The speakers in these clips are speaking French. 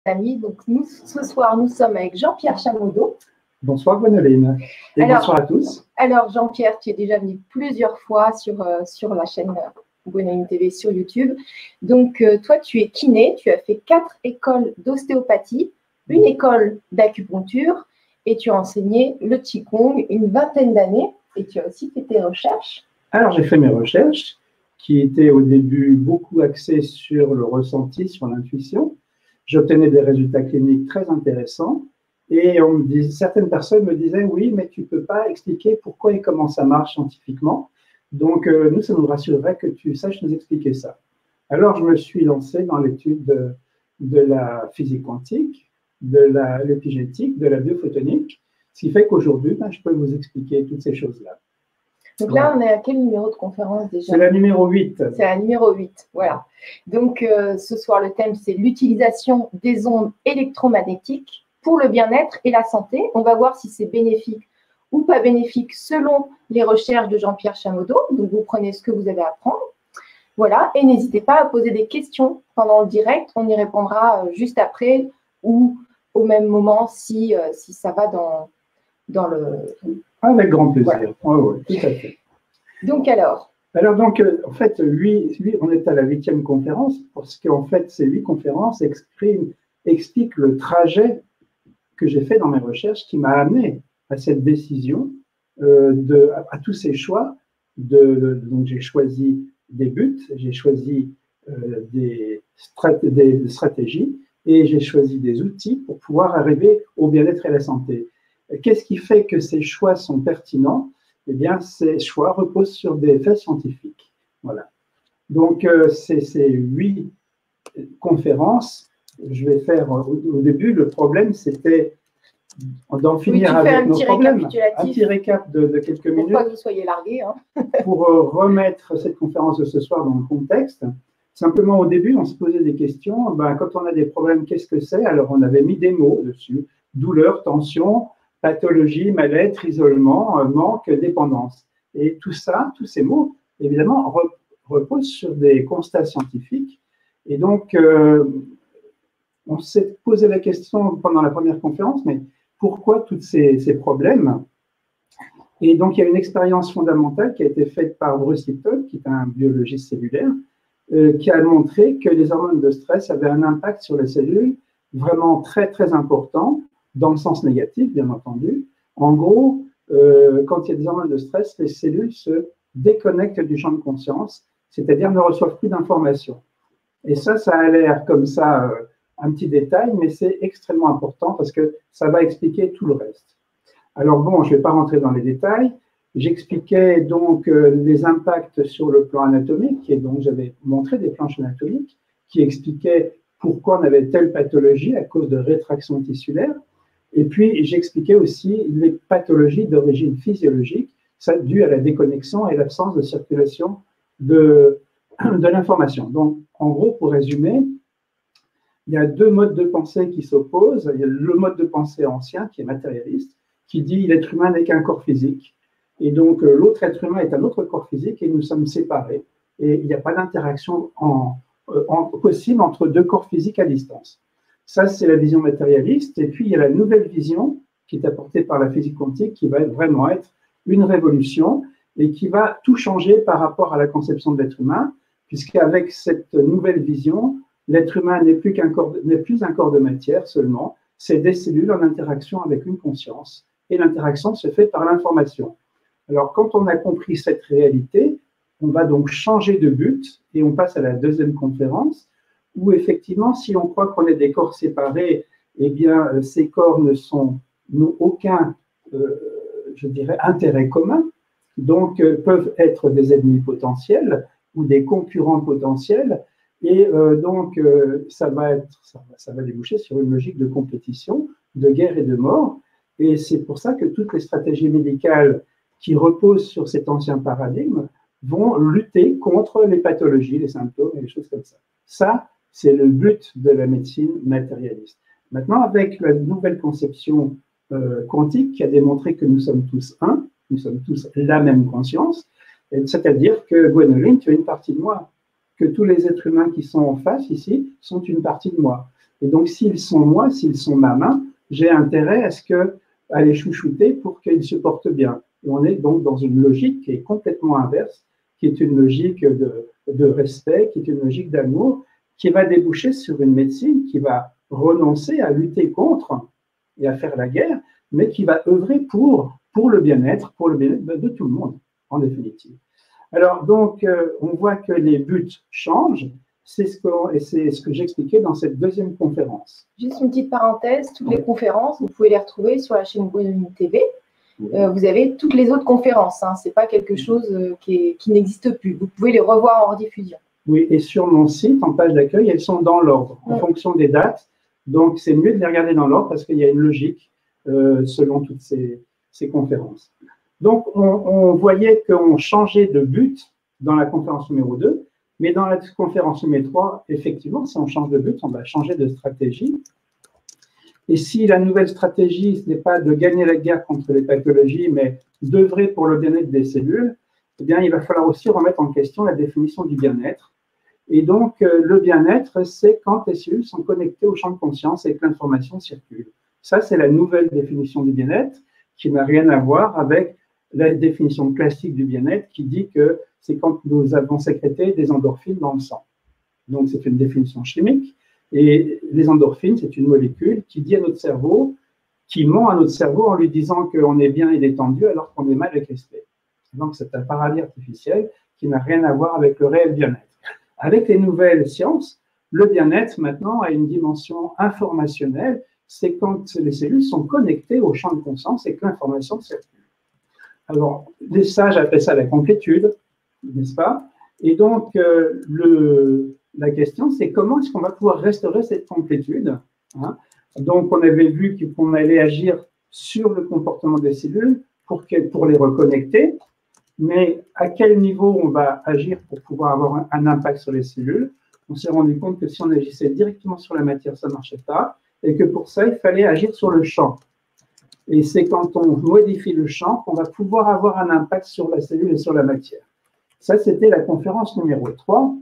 Amis, donc ce soir, nous sommes avec Jean-Pierre Chamodeau. Bonsoir Gwénoline, et bonsoir à tous. Alors Jean-Pierre, tu es déjà venu plusieurs fois sur la chaîne Gwénoline TV sur YouTube. Donc toi, tu es kiné, tu as fait 4 écoles d'ostéopathie, une école d'acupuncture et tu as enseigné le Qigong une vingtaine d'années et tu as aussi fait tes recherches. Alors j'ai fait mes recherches qui étaient au début beaucoup axées sur le ressenti, sur l'intuition. J'obtenais des résultats cliniques très intéressants et certaines personnes me disaient « oui, mais tu ne peux pas expliquer pourquoi et comment ça marche scientifiquement. Donc, nous, ça nous rassurerait que tu saches nous expliquer ça. » Alors, je me suis lancé dans l'étude de la physique quantique, de l'épigénétique, de la biophotonique, ce qui fait qu'aujourd'hui, je peux vous expliquer toutes ces choses-là. Donc là, on est à quel numéro de conférence déjà? C'est la numéro 8. C'est la numéro 8, voilà. Donc ce soir, le thème, c'est l'utilisation des ondes électromagnétiques pour le bien-être et la santé. On va voir si c'est bénéfique ou pas bénéfique selon les recherches de Jean-Pierre Chamodeau. Donc vous prenez ce que vous avez à prendre. Voilà, et n'hésitez pas à poser des questions pendant le direct. On y répondra juste après ou au même moment si ça va dans le… Avec grand plaisir. Voilà. Oui, tout à fait. Donc alors, en fait, lui, on est à la 8e conférence parce qu'en fait, ces 8 conférences expliquent le trajet que j'ai fait dans mes recherches qui m'a amené à cette décision, à tous ces choix. Donc, j'ai choisi des buts, j'ai choisi des stratégies et j'ai choisi des outils pour pouvoir arriver au bien-être et à la santé. Qu'est-ce qui fait que ces choix sont pertinents? Eh bien, ces choix reposent sur des faits scientifiques. Voilà. Donc, ces 8 conférences, je vais faire au début, le problème, c'était d'en finir avec nos problèmes. Un petit récap de quelques minutes. Pour pas que vous soyez largués. Pour remettre cette conférence de ce soir dans le contexte. Simplement, au début, on se posait des questions. Quand on a des problèmes, qu'est-ce que c'est? Alors, on avait mis des mots dessus. Douleur, tension, pathologie, mal-être, isolement, manque, dépendance. Et tout ça, tous ces mots, évidemment, reposent sur des constats scientifiques. Et donc, on s'est posé la question pendant la première conférence, mais pourquoi tous ces problèmes? Et donc, il y a une expérience fondamentale qui a été faite par Bruce Lipton, qui est un biologiste cellulaire, qui a montré que les hormones de stress avaient un impact sur les cellules vraiment très, très important, dans le sens négatif, bien entendu. En gros, quand il y a des hormones de stress, les cellules se déconnectent du champ de conscience, c'est-à-dire ne reçoivent plus d'informations. Et ça a l'air comme ça un petit détail, mais c'est extrêmement important parce que ça va expliquer tout le reste. Alors bon, je ne vais pas rentrer dans les détails. J'expliquais donc les impacts sur le plan anatomique, et donc j'avais montré des planches anatomiques qui expliquaient pourquoi on avait telle pathologie à cause de rétraction tissulaire. Et puis, j'expliquais aussi les pathologies d'origine physiologique, ça dû à la déconnexion et l'absence de circulation de l'information. Donc, en gros, pour résumer, il y a 2 modes de pensée qui s'opposent. Il y a le mode de pensée ancien, qui est matérialiste, qui dit l'être humain n'est qu'un corps physique. Et donc, l'autre être humain est un autre corps physique et nous sommes séparés. Et il n'y a pas d'interaction possible entre 2 corps physiques à distance. Ça, c'est la vision matérialiste. Et puis, il y a la nouvelle vision qui est apportée par la physique quantique qui va vraiment être une révolution et qui va tout changer par rapport à la conception de l'être humain, puisqu'avec cette nouvelle vision, l'être humain n'est plus un corps de matière seulement, c'est des cellules en interaction avec une conscience. Et l'interaction se fait par l'information. Alors, quand on a compris cette réalité, on va donc changer de but et on passe à la 2e conférence, où effectivement, si on croit qu'on est des corps séparés, eh bien, ces corps n'ont aucun, je dirais, intérêt commun, donc peuvent être des ennemis potentiels ou des concurrents potentiels, et donc ça va déboucher sur une logique de compétition, de guerre et de mort, et c'est pour ça que toutes les stratégies médicales qui reposent sur cet ancien paradigme vont lutter contre les pathologies, les symptômes et les choses comme ça. Ça, c'est le but de la médecine matérialiste. Maintenant, avec la nouvelle conception quantique qui a démontré que nous sommes tous un, nous sommes tous la même conscience, c'est-à-dire que Gwénoline, tu es une partie de moi, que tous les êtres humains qui sont en face ici sont une partie de moi. Et donc, s'ils sont moi, s'ils sont ma main, j'ai intérêt à les chouchouter pour qu'ils se portent bien. Et on est donc dans une logique qui est complètement inverse, qui est une logique de respect, qui est une logique d'amour, qui va déboucher sur une médecine qui va renoncer à lutter contre et à faire la guerre, mais qui va œuvrer pour le bien-être, de tout le monde, en définitive. Alors, donc, on voit que les buts changent, c'est ce que j'expliquais dans cette deuxième conférence. Juste une petite parenthèse, toutes les conférences, vous pouvez les retrouver sur la chaîne Gwendoline TV. Vous avez toutes les autres conférences, hein. Ce n'est pas quelque chose qui n'existe plus. Vous pouvez les revoir en rediffusion. Oui, et sur mon site, en page d'accueil, elles sont dans l'ordre, en fonction des dates. Donc, c'est mieux de les regarder dans l'ordre parce qu'il y a une logique selon toutes ces conférences. Donc, on voyait qu'on changeait de but dans la conférence numéro 2, mais dans la conférence numéro 3, effectivement, si on change de but, on va changer de stratégie. Et si la nouvelle stratégie, ce n'est pas de gagner la guerre contre les pathologies, mais d'œuvrer pour le bien-être des cellules, eh bien, il va falloir aussi remettre en question la définition du bien-être. Et donc, le bien-être, c'est quand les cellules sont connectées au champ de conscience et que l'information circule. Ça, c'est la nouvelle définition du bien-être qui n'a rien à voir avec la définition classique du bien-être qui dit que c'est quand nous avons sécrété des endorphines dans le sang. Donc, c'est une définition chimique. Et les endorphines, c'est une molécule qui dit à notre cerveau, qui ment à notre cerveau en lui disant qu'on est bien et détendu alors qu'on est mal et crispé. Donc, c'est un paradis artificiel qui n'a rien à voir avec le réel bien-être. Avec les nouvelles sciences, le bien-être maintenant a une dimension informationnelle, c'est quand les cellules sont connectées au champ de conscience et que l'information circule. Alors, les sages appellent ça la complétude, n'est-ce pas? Et donc, la question, c'est comment est-ce qu'on va pouvoir restaurer cette complétude, hein? Donc, on avait vu qu'on allait agir sur le comportement des cellules pour les reconnecter, mais à quel niveau on va agir pour pouvoir avoir un impact sur les cellules? On s'est rendu compte que si on agissait directement sur la matière, ça ne marchait pas, et que pour ça, il fallait agir sur le champ. Et c'est quand on modifie le champ qu'on va pouvoir avoir un impact sur la cellule et sur la matière. Ça, c'était la conférence numéro 3,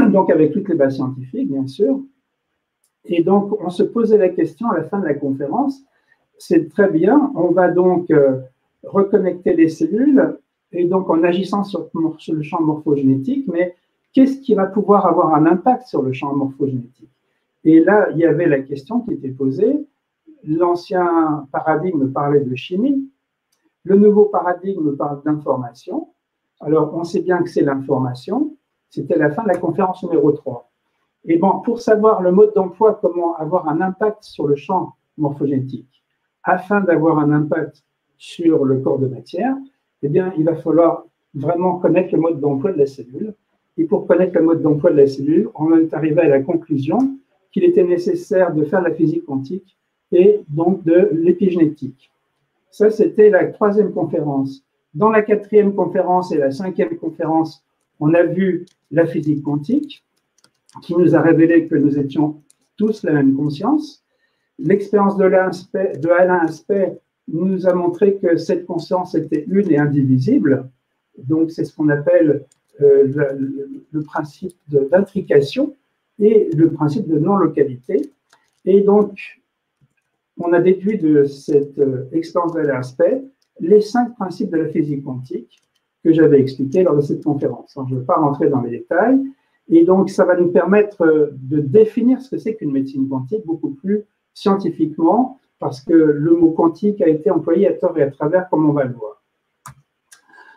donc avec toutes les bases scientifiques, bien sûr. Et donc, on se posait la question à la fin de la conférence, c'est très bien, on va donc reconnecter les cellules, et donc en agissant sur le champ morphogénétique, mais qu'est-ce qui va pouvoir avoir un impact sur le champ morphogénétique? Et là, il y avait la question qui était posée, l'ancien paradigme parlait de chimie, le nouveau paradigme parle d'information. Alors, on sait bien que c'est l'information, c'était la fin de la conférence numéro 3. Et bon, pour savoir le mode d'emploi, comment avoir un impact sur le champ morphogénétique, afin d'avoir un impact sur le corps de matière, eh bien, il va falloir vraiment connaître le mode d'emploi de la cellule. Et pour connaître le mode d'emploi de la cellule, on est arrivé à la conclusion qu'il était nécessaire de faire de la physique quantique et donc de l'épigénétique. Ça, c'était la 3e conférence. Dans la 4e conférence et la 5e conférence, on a vu la physique quantique, qui nous a révélé que nous étions tous la même conscience. L'expérience de Alain Aspect nous a montré que cette conscience était une et indivisible. Donc, c'est ce qu'on appelle le principe d'intrication et le principe de non-localité. Et donc, on a déduit de cette expérience de Alain Aspect les 5 principes de la physique quantique que j'avais expliqués lors de cette conférence. Alors, je ne vais pas rentrer dans les détails. Et donc, ça va nous permettre de définir ce que c'est qu'une médecine quantique beaucoup plus scientifiquement, parce que le mot quantique a été employé à tort et à travers, comme on va le voir.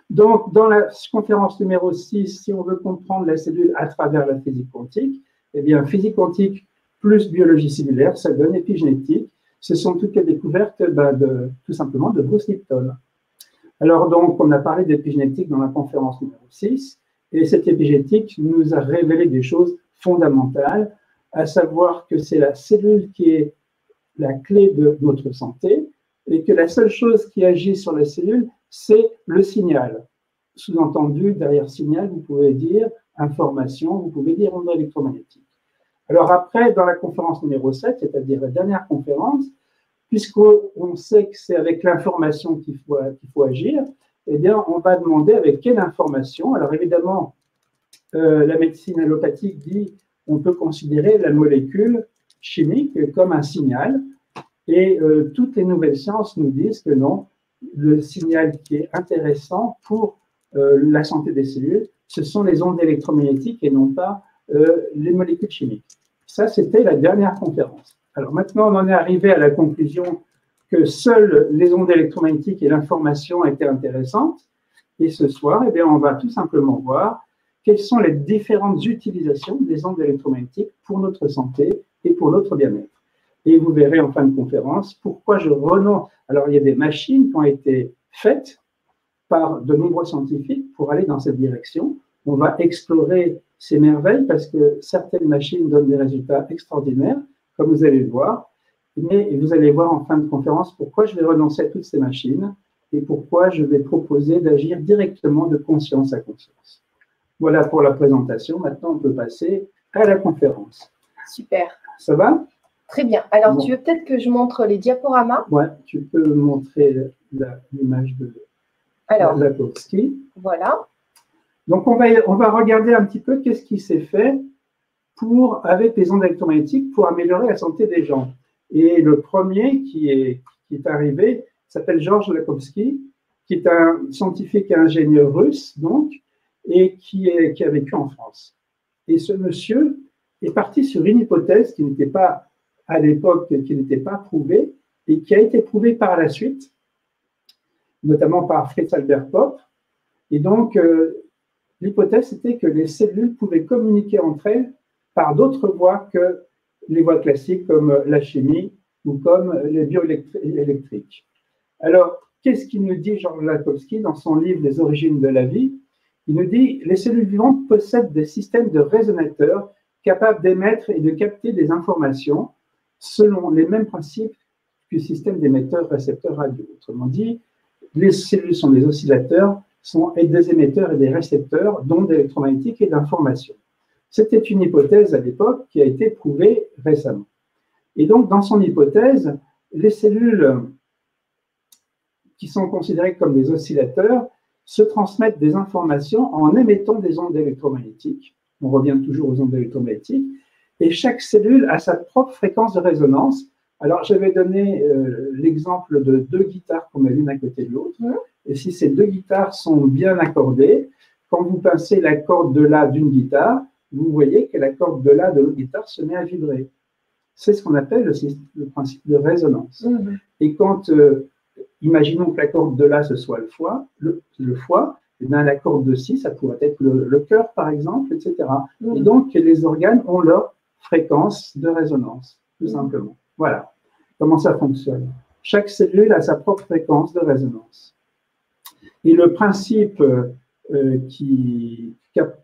Donc, dans la conférence numéro 6, si on veut comprendre la cellule à travers la physique quantique, eh bien, physique quantique plus biologie cellulaire, ça donne épigénétique. Ce sont toutes les découvertes, tout simplement, de Bruce Lipton. Alors, donc, on a parlé d'épigénétique dans la conférence numéro 6. Et cette épigénétique nous a révélé des choses fondamentales, à savoir que c'est la cellule qui est la clé de notre santé et que la seule chose qui agit sur la cellule, c'est le signal. Sous-entendu, derrière signal, vous pouvez dire information, vous pouvez dire onde électromagnétique. Alors après, dans la conférence numéro 7, c'est-à-dire la dernière conférence, puisqu'on sait que c'est avec l'information qu'il faut agir, eh bien, on va demander avec quelle information. Alors, évidemment, la médecine allopathique dit on peut considérer la molécule chimique comme un signal. Et toutes les nouvelles sciences nous disent que non, le signal qui est intéressant pour la santé des cellules, ce sont les ondes électromagnétiques et non pas les molécules chimiques. Ça, c'était la dernière conférence. Alors maintenant, on en est arrivé à la conclusion que seules les ondes électromagnétiques et l'information étaient intéressantes. Et ce soir, eh bien, on va tout simplement voir quelles sont les différentes utilisations des ondes électromagnétiques pour notre santé et pour notre bien-être. Et vous verrez en fin de conférence pourquoi je renonce. Alors, il y a des machines qui ont été faites par de nombreux scientifiques pour aller dans cette direction. On va explorer ces merveilles parce que certaines machines donnent des résultats extraordinaires, comme vous allez le voir. Mais vous allez voir en fin de conférence pourquoi je vais renoncer à toutes ces machines et pourquoi je vais proposer d'agir directement de conscience à conscience. Voilà pour la présentation. Maintenant, on peut passer à la conférence. Super. Ça va? Très bien. Alors, bon. Tu veux peut-être que je montre les diaporamas? Oui, tu peux montrer l'image de Lakowski. Voilà. Donc, on va regarder un petit peu qu'est-ce qui s'est fait avec les ondes électromagnétiques pour améliorer la santé des gens. Et le premier qui est arrivé s'appelle Georges Lakowski, qui est un scientifique et ingénieur russe, donc, et qui a vécu en France. Et ce monsieur est parti sur une hypothèse qui n'était pas, à l'époque, qui n'était pas prouvée, et qui a été prouvée par la suite, notamment par Fritz Albert Popp. Et donc, l'hypothèse était que les cellules pouvaient communiquer entre elles par d'autres voies que les voies classiques comme la chimie ou comme les bioélectriques. Alors, qu'est-ce qu'il nous dit Georges Lakowski dans son livre « Les origines de la vie » Il nous dit « Les cellules vivantes possèdent des systèmes de résonateurs capables d'émettre et de capter des informations selon les mêmes principes que le système d'émetteurs-récepteurs radio. » Autrement dit, les cellules sont des oscillateurs, sont des émetteurs et des récepteurs d'ondes électromagnétiques et d'informations. C'était une hypothèse à l'époque qui a été prouvée récemment. Et donc, dans son hypothèse, les cellules qui sont considérées comme des oscillateurs se transmettent des informations en émettant des ondes électromagnétiques. On revient toujours aux ondes électromagnétiques. Et chaque cellule a sa propre fréquence de résonance. Alors, je vais donner l'exemple de deux guitares qu'on met l'une à côté de l'autre. Et si ces deux guitares sont bien accordées, quand vous pincez la corde de La d'une guitare, vous voyez que la corde de La de l'autre guitare se met à vibrer. C'est ce qu'on appelle le principe de résonance. Et quand, imaginons que la corde de La, ce soit le foie, et bien la corde de Si, ça pourrait être le cœur, par exemple, etc. Et donc, les organes ont leur fréquence de résonance, tout simplement. Voilà comment ça fonctionne. Chaque cellule a sa propre fréquence de résonance. Et le principe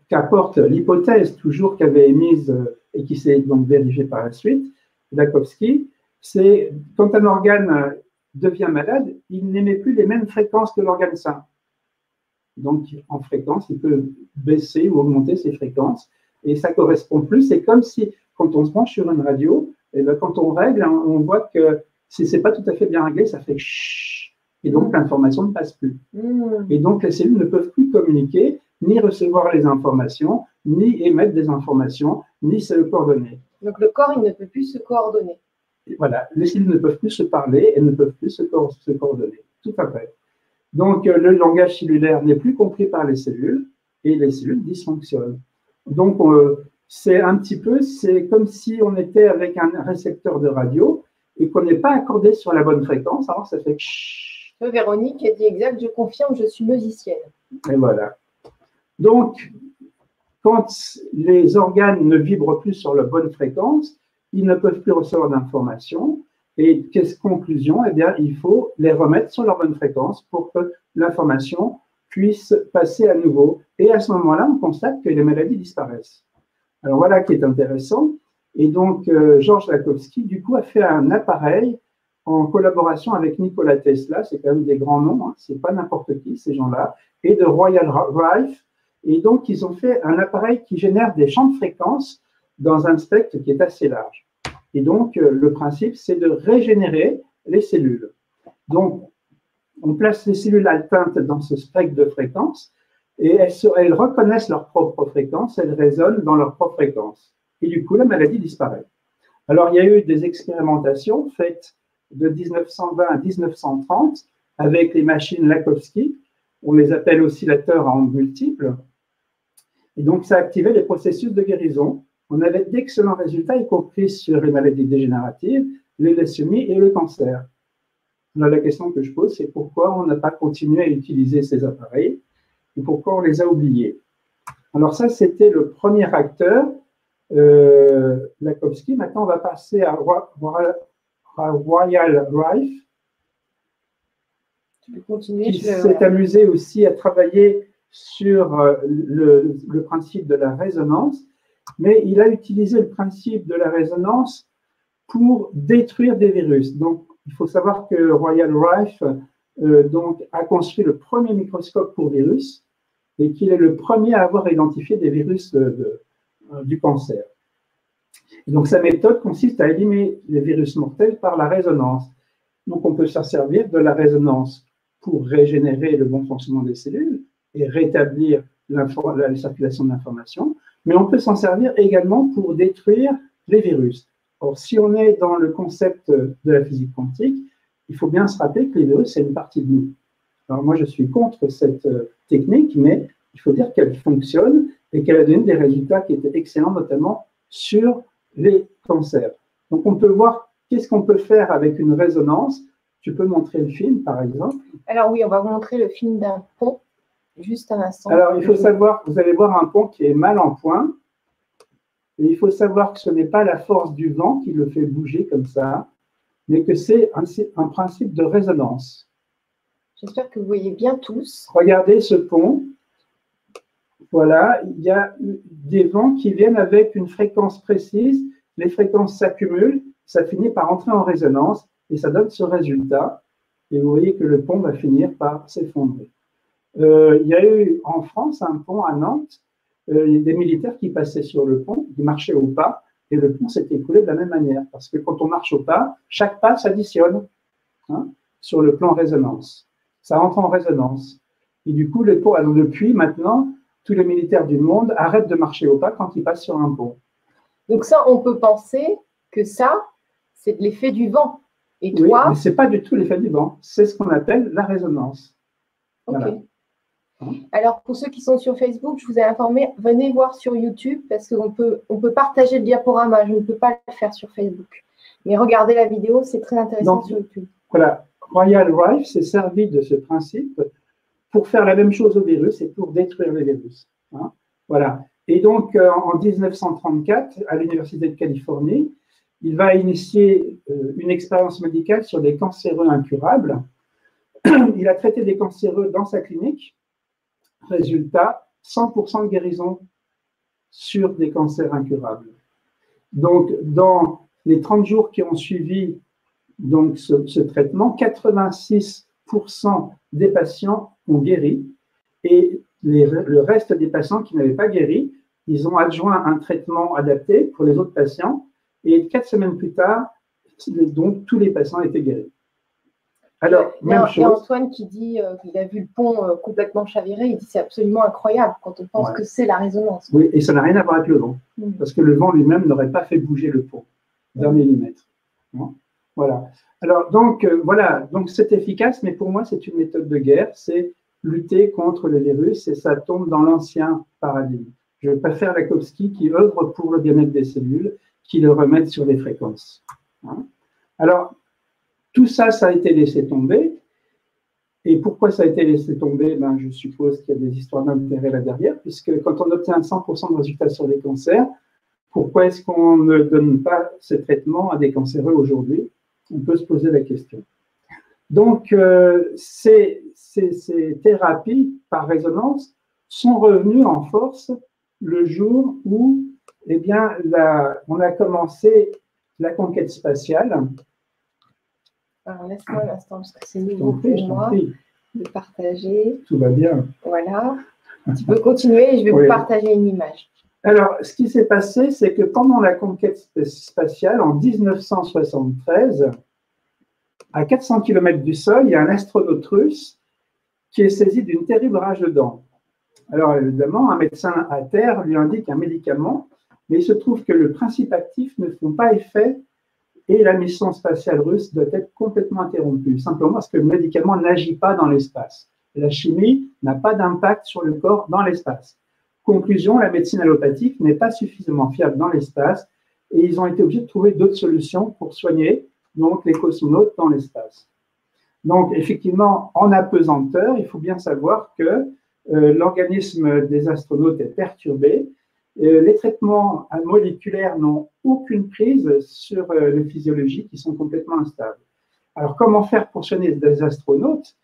qu'apporte l'hypothèse toujours qu'avait émise et qui s'est donc vérifiée par la suite, Lakowski, c'est quand un organe devient malade, il n'émet plus les mêmes fréquences que l'organe sain. Donc, en fréquence, il peut baisser ou augmenter ses fréquences et ça correspond plus. C'est comme si, quand on se branche sur une radio, et bien, quand on règle, on voit que si ce n'est pas tout à fait bien réglé, ça fait chut, et donc l'information ne passe plus. Et donc, les cellules ne peuvent plus communiquer, ni recevoir les informations, ni émettre des informations, ni se coordonner. Donc, le corps, il ne peut plus se coordonner. Et voilà, les cellules ne peuvent plus se parler et ne peuvent plus se coordonner. Tout à fait. Donc, le langage cellulaire n'est plus compris par les cellules et les cellules dysfonctionnent. Donc, c'est un petit peu, c'est comme si on était avec un récepteur de radio et qu'on n'est pas accordé sur la bonne fréquence, alors ça fait chut. Véronique a dit exact, je confirme, je suis musicienne. Et voilà. Donc, quand les organes ne vibrent plus sur la bonne fréquence, ils ne peuvent plus recevoir d'informations. Et conclusion? Eh bien, il faut les remettre sur leur bonne fréquence pour que l'information puisse passer à nouveau. Et à ce moment-là, on constate que les maladies disparaissent. Alors voilà qui est intéressant. Et donc, Georges Lakowski, du coup, a fait un appareil en collaboration avec Nikola Tesla, c'est quand même des grands noms, hein, c'est pas n'importe qui, ces gens-là, et de Royal Rife. Et donc, ils ont fait un appareil qui génère des champs de fréquences dans un spectre qui est assez large. Et donc, le principe, c'est de régénérer les cellules. Donc, on place les cellules atteintes dans ce spectre de fréquences et elles reconnaissent leur propre fréquence, elles résonnent dans leur propre fréquence. Et du coup, la maladie disparaît. Alors, il y a eu des expérimentations faites de 1920 à 1930 avec les machines Lakowski. On les appelle oscillateurs à ondes multiples. Et donc, ça activait les processus de guérison. On avait d'excellents résultats, y compris sur les maladies dégénératives, les leucémies et le cancer. Alors, la question que je pose, c'est pourquoi on n'a pas continué à utiliser ces appareils et pourquoi on les a oubliés. Alors ça, c'était le premier acteur, Lakowski. Maintenant, on va passer à Royal Rife, qui s'est amusé aussi à travailler sur le principe de la résonance, mais il a utilisé le principe de la résonance pour détruire des virus. Donc, il faut savoir que Royal Rife donc, a construit le premier microscope pour virus et qu'il est le premier à avoir identifié des virus du cancer. Et donc, sa méthode consiste à éliminer les virus mortels par la résonance. Donc, on peut s'en servir de la résonance pour régénérer le bon fonctionnement des cellules et rétablir la circulation de l'information, mais on peut s'en servir également pour détruire les virus. Or, si on est dans le concept de la physique quantique, il faut bien se rappeler que les virus, c'est une partie de nous. Alors moi, je suis contre cette technique, mais il faut dire qu'elle fonctionne et qu'elle a donné des résultats qui étaient excellents, notamment sur les cancers. Donc, on peut voir qu'est-ce qu'on peut faire avec une résonance. Tu peux montrer le film, par exemple? Alors oui, on va vous montrer le film d'un pont, juste un instant. Alors, il faut savoir, vous allez voir un pont qui est mal en point, et il faut savoir que ce n'est pas la force du vent qui le fait bouger comme ça, mais que c'est un principe de résonance. J'espère que vous voyez bien tous. Regardez ce pont. Voilà, il y a des vents qui viennent avec une fréquence précise. Les fréquences s'accumulent, ça finit par entrer en résonance et ça donne ce résultat. Et vous voyez que le pont va finir par s'effondrer. Il y a eu en France un pont à Nantes, des militaires qui passaient sur le pont, qui marchaient au pas, et le pont s'est écoulé de la même manière. Parce que quand on marche au pas, chaque pas s'additionne sur le plan résonance. Ça entre en résonance. Et du coup, le pont, alors depuis maintenant, tous les militaires du monde arrêtent de marcher au pas quand ils passent sur un pont. Donc ça, on peut penser que ça, c'est de l'effet du vent. Et oui, toi… mais ce n'est pas du tout l'effet du vent. C'est ce qu'on appelle la résonance. Ok. Voilà. Alors, pour ceux qui sont sur Facebook, je vous ai informé, venez voir sur YouTube parce qu'on peut partager le diaporama. Je ne peux pas le faire sur Facebook. Mais regardez la vidéo, c'est très intéressant. Donc, sur YouTube. Voilà, Royal Rife s'est servi de ce principe pour faire la même chose au virus et pour détruire les virus. Voilà. Et donc, en 1934, à l'Université de Californie, il va initier une expérience médicale sur des cancéreux incurables. Il a traité des cancéreux dans sa clinique. Résultat, 100% de guérison sur des cancers incurables. Donc, dans les 30 jours qui ont suivi donc, ce traitement, 86% des patients ont guéri et le reste des patients qui n'avaient pas guéri, ils ont adjoint un traitement adapté pour les autres patients et 4 semaines plus tard, donc, tous les patients étaient guéris. Alors, même chose. Il y a Antoine qui dit qu'il a vu le pont complètement chaviré. Il dit que c'est absolument incroyable quand on pense que c'est la résonance. Oui, et ça n'a rien à voir avec le vent. Parce que le vent lui-même n'aurait pas fait bouger le pont d'un millimètre. Voilà. Alors, donc, voilà. Donc, c'est efficace, mais pour moi, c'est une méthode de guerre. C'est lutter contre le virus et ça tombe dans l'ancien paradigme. Je préfère Lakowski qui œuvre pour le bien-être des cellules, qui le remettent sur les fréquences. Alors, tout ça, ça a été laissé tomber. Et pourquoi ça a été laissé tomber? Je suppose qu'il y a des histoires d'intérêt là derrière, puisque quand on obtient 100% de résultats sur les cancers, pourquoi est-ce qu'on ne donne pas ce traitement à des cancéreux aujourd'hui? On peut se poser la question. Donc, ces thérapies par résonance sont revenues en force le jour où on a commencé la conquête spatiale. Alors, laisse-moi un instant, parce que c'est nouveau pour moi de partager. Tout va bien. Voilà. Tu peux continuer et je vais vous partager une image. Alors, ce qui s'est passé, c'est que pendant la conquête spatiale, en 1973, à 400 km du sol, il y a un astronaute russe qui est saisi d'une terrible rage de dents. Alors, évidemment, un médecin à terre lui indique un médicament Mais il se trouve que le principe actif ne font pas effet et la mission spatiale russe doit être complètement interrompue, simplement parce que le médicament n'agit pas dans l'espace. La chimie n'a pas d'impact sur le corps dans l'espace. Conclusion, la médecine allopathique n'est pas suffisamment fiable dans l'espace et ils ont été obligés de trouver d'autres solutions pour soigner donc, les cosmonautes dans l'espace. Donc, effectivement, en apesanteur, il faut bien savoir que l'organisme des astronautes est perturbé. Les traitements moléculaires n'ont aucune prise sur les physiologies qui sont complètement instables. Alors, comment faire pour soigner des astronautes?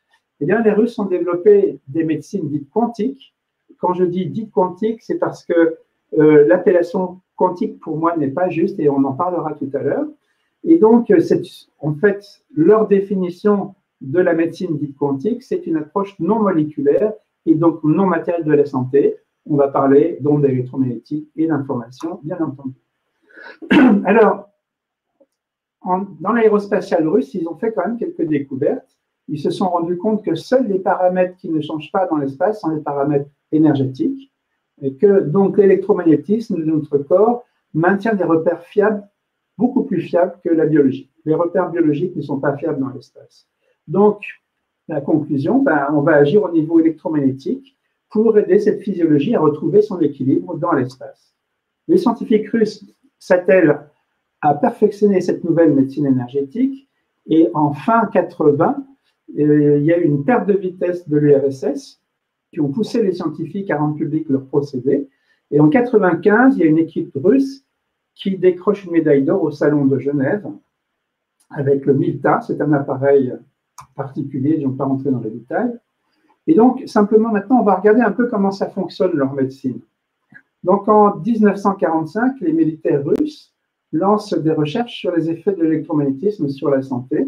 Eh bien, les Russes ont développé des médecines dites quantiques. Quand je dis dites quantiques, c'est parce que l'appellation quantique, pour moi, n'est pas juste et on en parlera tout à l'heure. Et donc, en fait, leur définition de la médecine dite quantique, c'est une approche non moléculaire et donc non matérielle de la santé. On va parler d'ondes électromagnétiques et d'informations, bien entendu. Alors, dans l'aérospatiale russe, ils ont fait quand même quelques découvertes. Ils se sont rendus compte que seuls les paramètres qui ne changent pas dans l'espace sont les paramètres énergétiques et que donc l'électromagnétisme de notre corps maintient des repères fiables, beaucoup plus fiables que la biologie. Les repères biologiques ne sont pas fiables dans l'espace. Donc, la conclusion, on va agir au niveau électromagnétique pour aider cette physiologie à retrouver son équilibre dans l'espace. Les scientifiques russes s'attellent à perfectionner cette nouvelle médecine énergétique et en fin 80, il y a eu une perte de vitesse de l'URSS qui ont poussé les scientifiques à rendre public leur procédé. Et en 95, il y a une équipe russe qui décroche une médaille d'or au Salon de Genève avec le Milta, c'est un appareil particulier, je ne vais pas rentrer dans les détails. Et donc, simplement, maintenant, on va regarder un peu comment ça fonctionne, leur médecine. Donc, en 1945, les militaires russes lancent des recherches sur les effets de l'électromagnétisme sur la santé.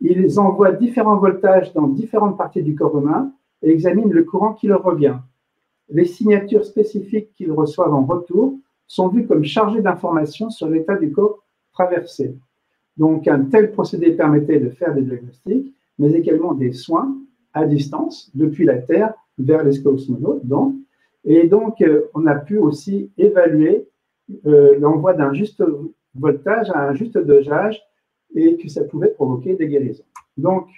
Ils envoient différents voltages dans différentes parties du corps humain et examinent le courant qui leur revient. Les signatures spécifiques qu'ils reçoivent en retour sont vues comme chargées d'informations sur l'état du corps traversé. Donc, un tel procédé permettait de faire des diagnostics, mais également des soins à distance, depuis la Terre vers les cosmonautes. Et donc, on a pu aussi évaluer l'envoi d'un juste voltage à un juste dosage et que ça pouvait provoquer des guérisons. Donc,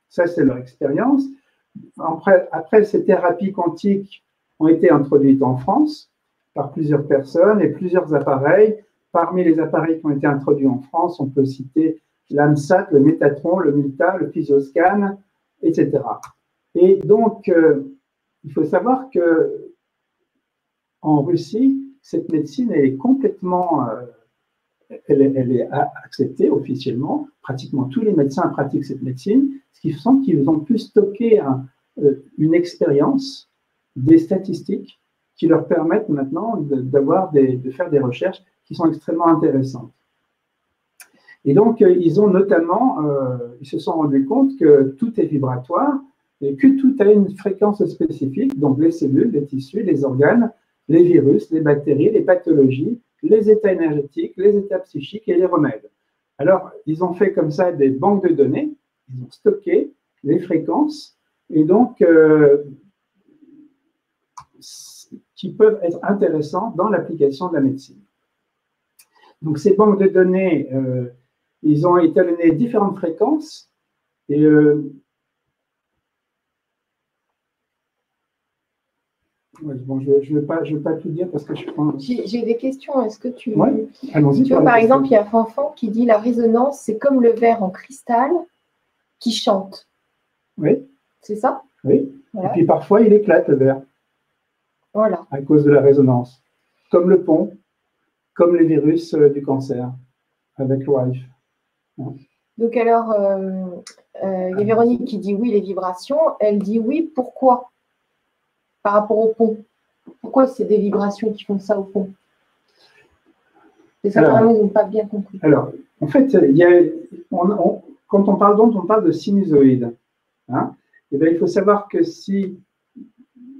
ça, c'est leur expérience. Après, ces thérapies quantiques ont été introduites en France par plusieurs personnes et plusieurs appareils. Parmi les appareils qui ont été introduits en France, on peut citer l'AMSAT, le Métatron, le Milta, le Physioscan, etc. Et donc, il faut savoir que en Russie, cette médecine est complètement, elle est acceptée officiellement. Pratiquement tous les médecins pratiquent cette médecine, ce qui fait qu'ils ont pu stocker une expérience, des statistiques qui leur permettent maintenant de faire des recherches qui sont extrêmement intéressantes. Et donc, ils se sont rendus compte que tout est vibratoire et que tout a une fréquence spécifique, donc les cellules, les tissus, les organes, les virus, les bactéries, les pathologies, les états énergétiques, les états psychiques et les remèdes. Alors, ils ont fait comme ça des banques de données, ils ont stocké les fréquences et donc qui peuvent être intéressantes dans l'application de la médecine. Donc, ces banques de données, ils ont étalonné différentes fréquences et bon, je ne vais pas tout dire parce que je pense… J'ai des questions. Est-ce que tu… Ouais, allons-y. Tu vois, par exemple, il y a Fanfan qui dit la résonance, c'est comme le verre en cristal qui chante. Oui. C'est ça? Oui. Voilà. Et puis parfois, il éclate le verre. Voilà. À cause de la résonance. Comme le pont, comme les virus du cancer, avec Rife. Donc alors, il y a Véronique qui dit oui, les vibrations. Elle dit oui, pourquoi? Par rapport au pont. Pourquoi c'est des vibrations qui font ça au pont? C'est ça, vraiment, ils n'ont pas bien compris. Alors, en fait, quand on parle d'onde, on parle de sinusoïde. Hein? Et bien, il faut savoir que si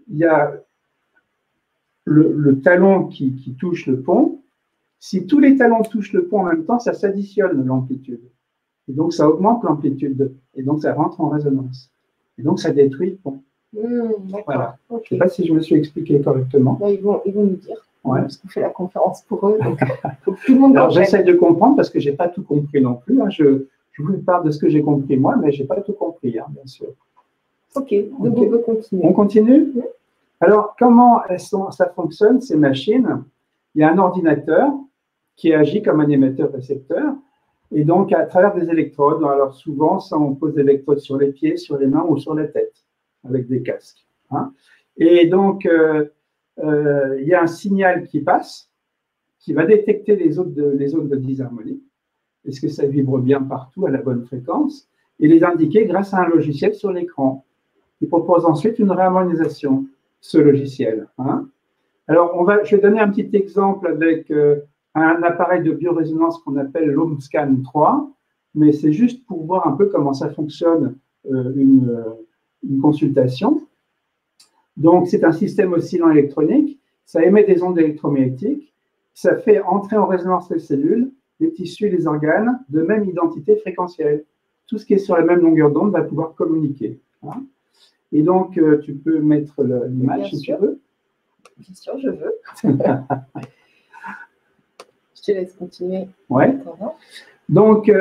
il y a le talon qui touche le pont, si tous les talons touchent le pont en même temps, ça s'additionne l'amplitude. Et donc, ça augmente l'amplitude. Et donc, ça rentre en résonance. Et donc, ça détruit le pont. Voilà. Okay. Je ne sais pas si je me suis expliqué correctement. Ils vont nous dire. Ouais. Parce qu'on fait la conférence pour eux, donc faut que tout le monde comprenne. J'essaie de comprendre parce que je n'ai pas tout compris non plus. Hein. Je vous parle de ce que j'ai compris moi, mais je n'ai pas tout compris, hein, bien sûr. Ok, donc on peut continuer. On continue? Oui. Alors, comment ça fonctionne, ces machines? Il y a un ordinateur qui agit comme un émetteur-récepteur, et donc à travers des électrodes. Alors souvent, ça, on pose des électrodes sur les pieds, sur les mains ou sur la tête, avec des casques. Hein. Et donc, il y a un signal qui passe, qui va détecter les zones de disharmonie. Est-ce que ça vibre bien partout à la bonne fréquence? Et les indiquer grâce à un logiciel sur l'écran. Il propose ensuite une réharmonisation, ce logiciel. Hein. Alors, je vais donner un petit exemple avec un appareil de biorésonance qu'on appelle l'OhmScan 3, mais c'est juste pour voir un peu comment ça fonctionne une consultation. Donc, c'est un système oscillant électronique, ça émet des ondes électromagnétiques, ça fait entrer en résonance les cellules, les tissus et les organes de même identité fréquentielle. Tout ce qui est sur la même longueur d'onde va pouvoir communiquer. Hein. Et donc, tu peux mettre l'image si tu veux. Bien sûr, je veux. Je te laisse continuer. Ouais. Donc,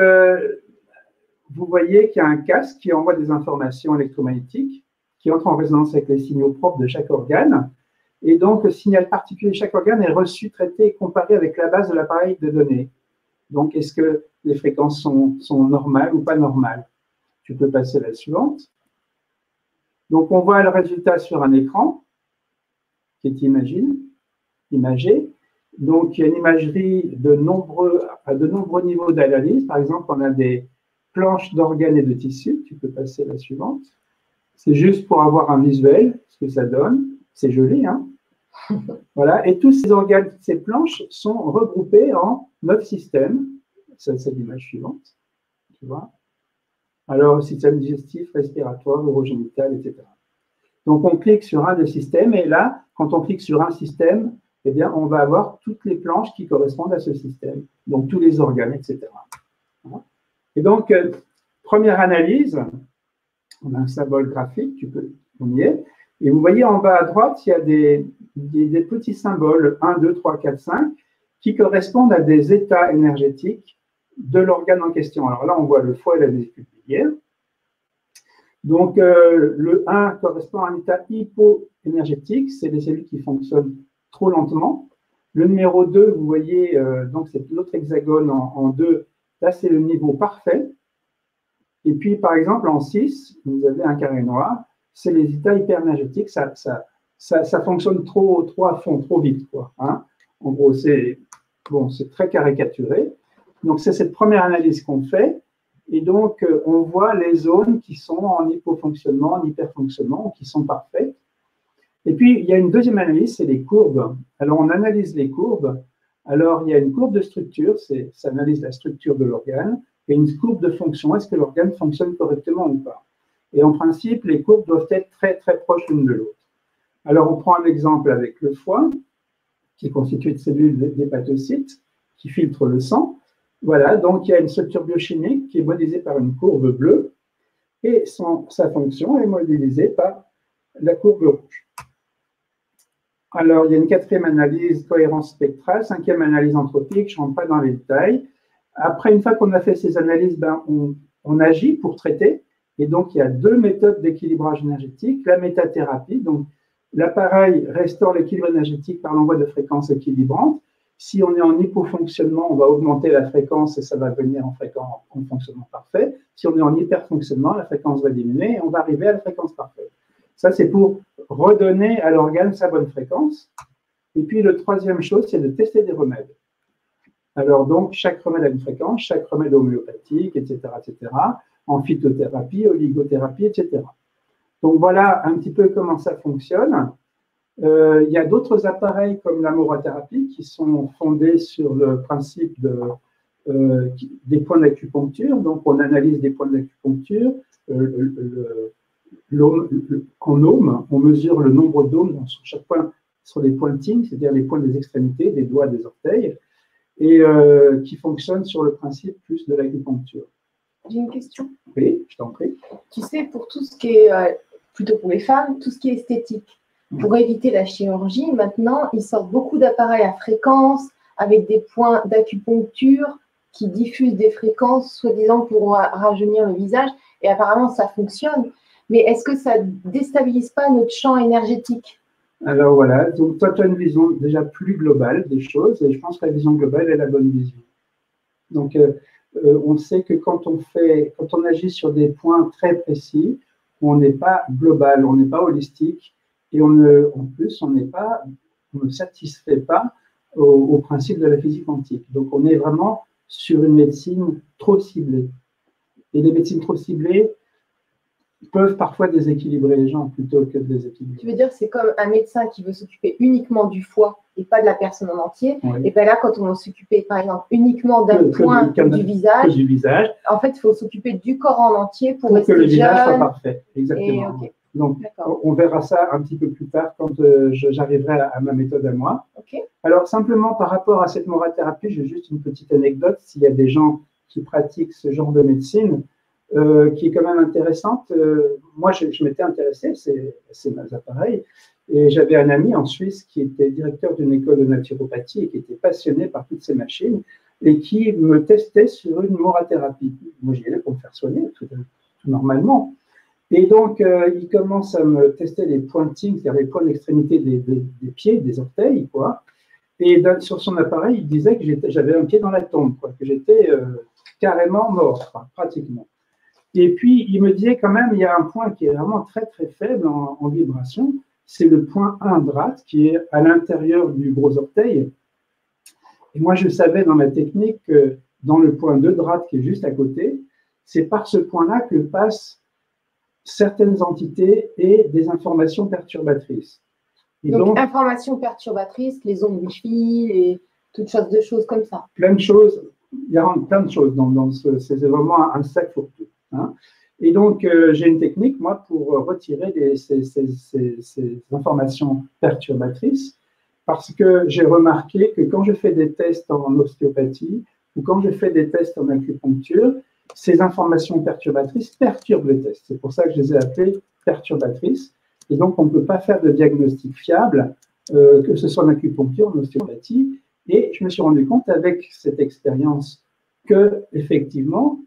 vous voyez qu'il y a un casque qui envoie des informations électromagnétiques qui entrent en résonance avec les signaux propres de chaque organe. Et donc, le signal particulier de chaque organe est reçu, traité et comparé avec la base de l'appareil de données. Donc, est-ce que les fréquences sont normales ou pas normales? Tu peux passer à la suivante. Donc, on voit le résultat sur un écran qui est imagé. Donc, il y a une imagerie à de nombreux niveaux d'analyse. Par exemple, on a des planches d'organes et de tissus. Tu peux passer à la suivante. C'est juste pour avoir un visuel, ce que ça donne. C'est joli, hein? Voilà. Et tous ces organes, ces planches sont regroupés en 9 systèmes. C'est l'image suivante. Tu vois? Alors, système digestif, respiratoire, urogénital, etc. Donc, on clique sur un des systèmes et là, quand on clique sur un système, eh bien, on va avoir toutes les planches qui correspondent à ce système, donc tous les organes, etc. Et donc, première analyse, on a un symbole graphique, on y est, et vous voyez en bas à droite, il y a des petits symboles, 1, 2, 3, 4, 5, qui correspondent à des états énergétiques de l'organe en question. Alors là, on voit le foie et la vésicule biliaire. Donc, le 1 correspond à un état hypoénergétique, c'est les cellules qui fonctionnent trop lentement. Le numéro 2, vous voyez, donc c'est l'autre hexagone en 2, là c'est le niveau parfait. Et puis, par exemple, en 6, vous avez un carré noir, c'est les états hyperénergétiques, ça fonctionne trop à fond, trop vite, quoi. Hein. En gros, c'est très caricaturé. Donc, c'est cette première analyse qu'on fait. Et donc, on voit les zones qui sont en hypofonctionnement, en hyperfonctionnement, qui sont parfaites. Et puis, il y a une deuxième analyse, c'est les courbes. Alors, on analyse les courbes. Alors, il y a une courbe de structure, ça analyse la structure de l'organe, et une courbe de fonction, est-ce que l'organe fonctionne correctement ou pas? Et en principe, les courbes doivent être très, très proches l'une de l'autre. Alors, on prend un exemple avec le foie, qui est constitué de cellules d'hépatocytes, qui filtrent le sang. Voilà, donc il y a une structure biochimique qui est modélisée par une courbe bleue et sa fonction est modélisée par la courbe rouge. Alors, il y a une quatrième analyse, cohérence spectrale, cinquième analyse anthropique, je ne rentre pas dans les détails. Après, une fois qu'on a fait ces analyses, on agit pour traiter. Et donc, il y a 2 méthodes d'équilibrage énergétique. La métathérapie, donc l'appareil restaure l'équilibre énergétique par l'envoi de fréquences équilibrantes. Si on est en hypofonctionnement, on va augmenter la fréquence et ça va venir en fonctionnement parfait. Si on est en hyperfonctionnement, la fréquence va diminuer et on va arriver à la fréquence parfaite. Ça, c'est pour redonner à l'organe sa bonne fréquence. Et puis, la troisième chose, c'est de tester des remèdes. Alors, donc, chaque remède a une fréquence, chaque remède homéopathique, etc., en phytothérapie, oligothérapie, etc. Donc, voilà un petit peu comment ça fonctionne. Il y a d'autres appareils comme l'amourathérapie qui sont fondés sur le principe des points d'acupuncture. Donc, on analyse des points d'acupuncture. En ohms, on mesure le nombre d'ohms sur chaque point, sur les pointings, c'est-à-dire les points des extrémités, des doigts, des orteils, et qui fonctionnent sur le principe plus de l'acupuncture. J'ai une question. Oui, je t'en prie. Tu sais, pour tout ce qui est, plutôt pour les femmes, tout ce qui est esthétique, Pour éviter la chirurgie, maintenant, ils sortent beaucoup d'appareils à fréquence avec des points d'acupuncture qui diffusent des fréquences, soi-disant pour rajeunir le visage. Et apparemment, ça fonctionne. Mais est-ce que ça ne déstabilise pas notre champ énergétique? Alors voilà, donc toi, tu as une vision déjà plus globale des choses, et je pense que la vision globale est la bonne vision. Donc, on sait que quand on agit sur des points très précis, on n'est pas global, on n'est pas holistique, et en plus, on ne satisfait pas au principe de la physique quantique. Donc, on est vraiment sur une médecine trop ciblée. Et les médecines trop ciblées peuvent parfois déséquilibrer les gens plutôt que de les équilibrer. Tu veux dire, c'est comme un médecin qui veut s'occuper uniquement du foie et pas de la personne en entier. Oui. Et bien là, quand on veut s'occuper, par exemple, uniquement d'un point du visage, en fait, il faut s'occuper du corps en entier pour rester que le visage jeune. soit parfait. Exactement. Okay. Donc, on verra ça un petit peu plus tard quand j'arriverai à ma méthode à moi. Okay. Alors, simplement, par rapport à cette morathérapie, j'ai juste une petite anecdote. S'il y a des gens qui pratiquent ce genre de médecine, qui est quand même intéressante. Moi, je m'étais intéressé, c'est mes appareils, et j'avais un ami en Suisse qui était directeur d'une école de naturopathie et qui était passionné par toutes ces machines et qui me testait sur une morathérapie. Moi, j'y allais pour me faire soigner, tout normalement. Et donc, il commence à me tester les pointings, c'est-à-dire les points d'extrémité des pieds, des orteils, quoi. Et sur son appareil, il disait que j'avais un pied dans la tombe, quoi, que j'étais carrément mort, enfin, pratiquement. Et puis, il me disait quand même, il y a un point qui est vraiment très, très faible en vibration, c'est le point 1 drate qui est à l'intérieur du gros orteil. Et moi, je savais dans ma technique que dans le point 2 drate qui est juste à côté, c'est par ce point-là que passent certaines entités et des informations perturbatrices. Et donc, informations perturbatrices, les ondes Wi-Fi et toutes sortes de choses comme ça. Plein de choses, il y a plein de choses c'est vraiment un sac pour tout. Hein. Et donc, j'ai une technique, moi, pour retirer ces informations perturbatrices, parce que j'ai remarqué que quand je fais des tests en ostéopathie ou quand je fais des tests en acupuncture, ces informations perturbatrices perturbent les tests. C'est pour ça que je les ai appelées perturbatrices. Et donc, on ne peut pas faire de diagnostic fiable, que ce soit en acupuncture, en ostéopathie. Et je me suis rendu compte avec cette expérience que, effectivement,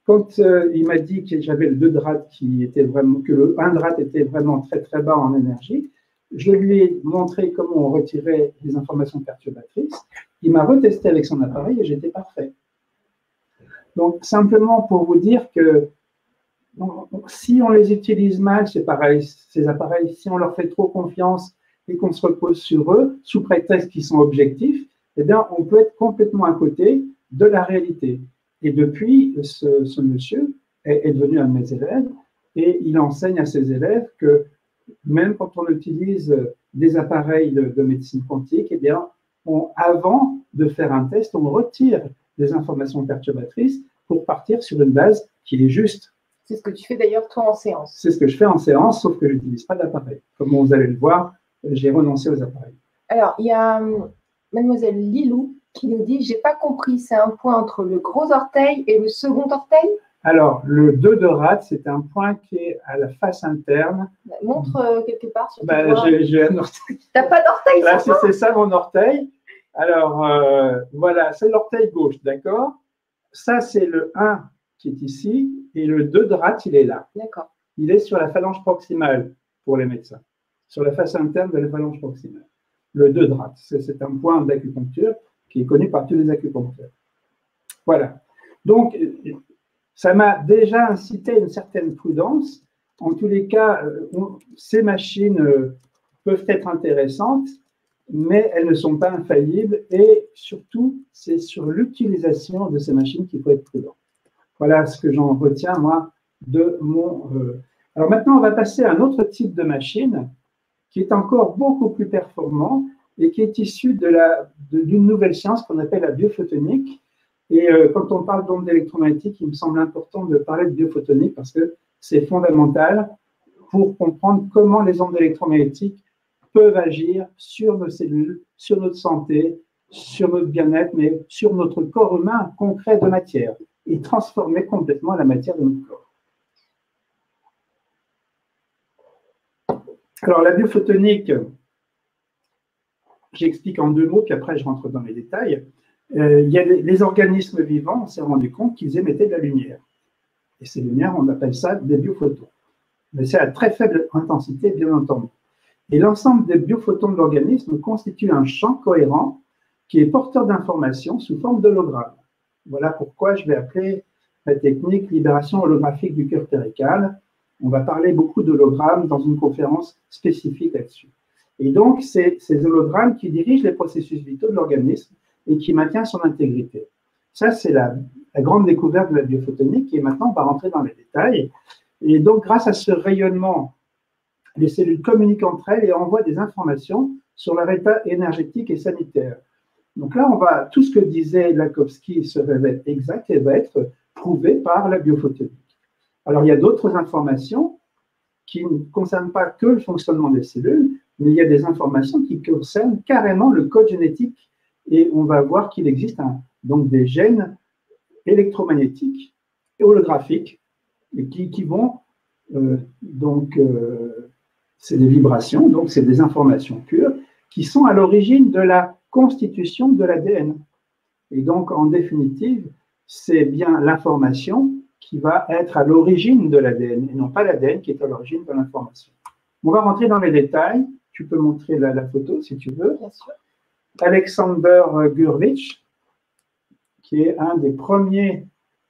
quand il m'a dit que j'avais le 2 drate qui était vraiment, que le 1 drate était vraiment très très bas en énergie, je lui ai montré comment on retirait les informations perturbatrices. Il m'a retesté avec son appareil et j'étais parfait. Donc, simplement pour vous dire que si on les utilise mal, c'est pareil, ces appareils, si on leur fait trop confiance et qu'on se repose sur eux, sous prétexte qu'ils sont objectifs, eh bien, on peut être complètement à côté de la réalité. Et depuis, ce monsieur est devenu un de mes élèves et il enseigne à ses élèves que même quand on utilise des appareils de médecine quantique, eh bien, avant de faire un test, on retire des informations perturbatrices pour partir sur une base qui est juste. C'est ce que tu fais d'ailleurs toi en séance. C'est ce que je fais en séance, sauf que je n'utilise pas d'appareil. Comme vous allez le voir, j'ai renoncé aux appareils. Alors, il y a mademoiselle Lilou qui nous dit « J'ai pas compris, c'est un point entre le gros orteil et le second orteil ?» Alors, le 2 de rate, c'est un point qui est à la face interne. Montre quelque part sur j'ai un orteil. T'as pas d'orteil? Là, c'est ça mon orteil. Alors, voilà, c'est l'orteil gauche, d'accord? Ça, c'est le 1 qui est ici, et le 2 de rate, il est là. D'accord. Il est sur la phalange proximale pour les médecins, sur la face interne de la phalange proximale. Le 2 de rate, c'est un point d'acupuncture qui est connu par tous les acupuncteurs. Voilà. Donc, ça m'a déjà incité à une certaine prudence. En tous les cas, ces machines peuvent être intéressantes, mais elles ne sont pas infaillibles et surtout, c'est sur l'utilisation de ces machines qu'il faut être prudent. Voilà ce que j'en retiens, moi, de mon... Alors maintenant, on va passer à un autre type de machine qui est encore beaucoup plus performant et qui est issu d'une nouvelle science qu'on appelle la biophotonique. Et quand on parle d'ondes électromagnétiques, il me semble important de parler de biophotonique parce que c'est fondamental pour comprendre comment les ondes électromagnétiques peuvent agir sur nos cellules, sur notre santé, sur notre bien-être, mais sur notre corps humain concret de matière et transformer complètement la matière de notre corps. Alors, la biophotonique, j'explique en 2 mots, puis après je rentre dans les détails. Il y a les organismes vivants, on s'est rendu compte qu'ils émettaient de la lumière. Et ces lumières, on appelle ça des biophotons. Mais c'est à très faible intensité, bien entendu. Et l'ensemble des biophotons de l'organisme constitue un champ cohérent qui est porteur d'informations sous forme d'hologramme. Voilà pourquoi je vais appeler la technique libération holographique du cœur pérical. On va parler beaucoup d'hologrammes dans une conférence spécifique là-dessus. Et donc, c'est ces hologrammes qui dirigent les processus vitaux de l'organisme et qui maintiennent son intégrité. Ça, c'est la grande découverte de la biophotonique et maintenant, on va rentrer dans les détails. Et donc, grâce à ce rayonnement, les cellules communiquent entre elles et envoient des informations sur leur état énergétique et sanitaire. Donc là, tout ce que disait Lakowski se révèle exact et va être prouvé par la biophotonique. Alors, il y a d'autres informations qui ne concernent pas que le fonctionnement des cellules, mais il y a des informations qui concernent carrément le code génétique et on va voir qu'il existe donc des gènes électromagnétiques et holographiques et qui vont c'est des vibrations, donc c'est des informations pures qui sont à l'origine de la constitution de l'ADN. Et donc, en définitive, c'est bien l'information qui va être à l'origine de l'ADN et non pas l'ADN qui est à l'origine de l'information. On va rentrer dans les détails. Tu peux montrer la photo si tu veux. Bien sûr. Alexander Gurevich, qui est un des premiers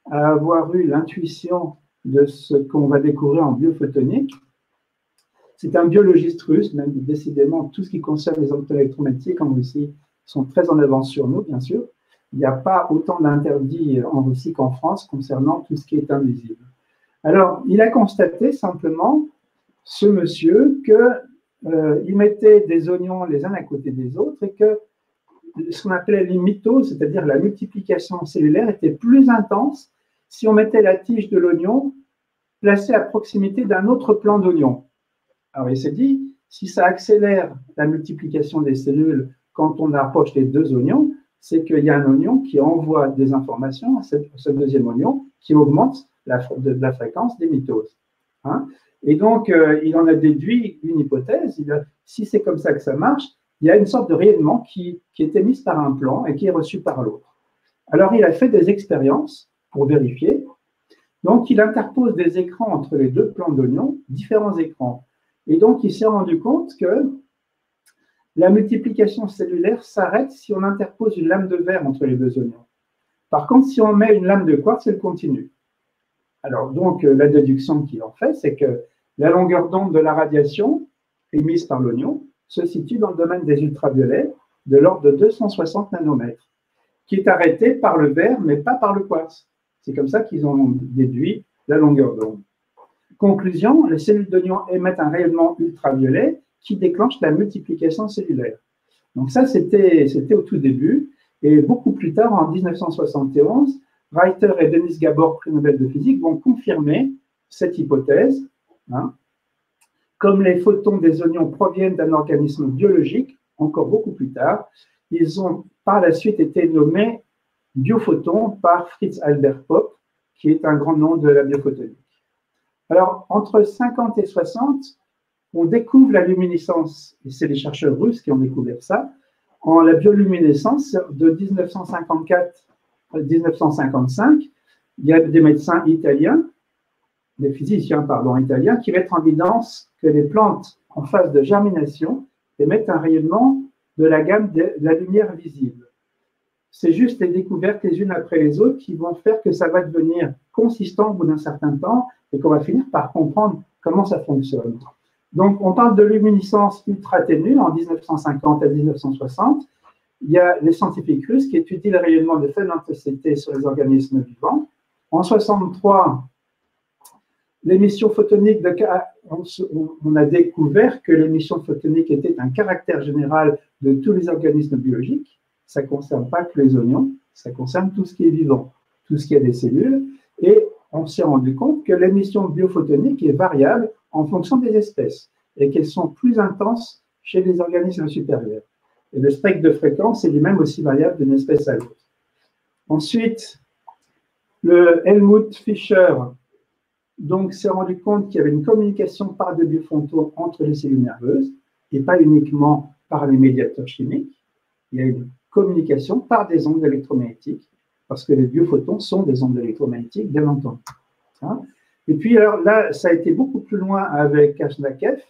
à avoir eu l'intuition de ce qu'on va découvrir en biophotonique. C'est un biologiste russe, même décidément, tout ce qui concerne les ondes électromagnétiques en Russie sont très en avance sur nous, bien sûr. Il n'y a pas autant d'interdits en Russie qu'en France concernant tout ce qui est invisible. Alors, il a constaté simplement, ce monsieur, qu'il mettait des oignons les uns à côté des autres et que ce qu'on appelait les mitoses, c'est-à-dire la multiplication cellulaire, était plus intense si on mettait la tige de l'oignon placée à proximité d'un autre plant d'oignon. Alors, il s'est dit, si ça accélère la multiplication des cellules quand on approche les 2 oignons, c'est qu'il y a un oignon qui envoie des informations à ce deuxième oignon qui augmente la fréquence des mitoses. Hein? Et donc, il en a déduit une hypothèse. Si c'est comme ça que ça marche, il y a une sorte de rayonnement qui est émise par un plan et qui est reçu par l'autre. Alors, il a fait des expériences pour vérifier. Donc, il interpose des écrans entre les 2 plans d'oignons, différents écrans. Et donc, il s'est rendu compte que la multiplication cellulaire s'arrête si on interpose une lame de verre entre les 2 oignons. Par contre, si on met une lame de quartz, elle continue. Alors, donc, la déduction qu'il en fait, c'est que la longueur d'onde de la radiation émise par l'oignon se situe dans le domaine des ultraviolets de l'ordre de 260 nanomètres, qui est arrêté par le verre, mais pas par le quartz. C'est comme ça qu'ils ont déduit la longueur d'onde. Conclusion, les cellules d'oignon émettent un rayonnement ultraviolet qui déclenche la multiplication cellulaire. Donc ça, c'était au tout début. Et beaucoup plus tard, en 1971, Reiter et Denis Gabor, prix Nobel de physique, vont confirmer cette hypothèse. Hein. Comme les photons des oignons proviennent d'un organisme biologique, encore beaucoup plus tard, ils ont par la suite été nommés biophotons par Fritz Albert Popp, qui est un grand nom de la biophotonique. Alors, entre 50 et 60, on découvre la luminescence, et c'est les chercheurs russes qui ont découvert ça, en la bioluminescence de 1954 à 1955. Il y a des médecins italiens, des physiciens, italiens, qui mettent en évidence que les plantes en phase de germination émettent un rayonnement de la gamme de la lumière visible. C'est juste les découvertes les unes après les autres qui vont faire que ça va devenir consistant au bout d'un certain temps et qu'on va finir par comprendre comment ça fonctionne. Donc, on parle de luminescence ultra ténue en 1950 à 1960. Il y a les scientifiques russes qui étudient le rayonnement de faible intensité sur les organismes vivants. En 1963, l'émission photonique on a découvert que l'émission photonique était un caractère général de tous les organismes biologiques. Ça ne concerne pas que les oignons, ça concerne tout ce qui est vivant, tout ce qui a des cellules. Et on s'est rendu compte que l'émission biophotonique est variable en fonction des espèces et qu'elles sont plus intenses chez les organismes supérieurs. Et le spectre de fréquence est lui-même aussi variable d'une espèce à l'autre. Ensuite, le Helmut Fischer, donc s'est rendu compte qu'il y avait une communication par des biophotons entre les cellules nerveuses et pas uniquement par les médiateurs chimiques. Il y a une communication par des ondes électromagnétiques, parce que les biophotons sont des ondes électromagnétiques, bien entendu. Hein. Et puis, alors là, ça a été beaucoup plus loin avec Kashnakev,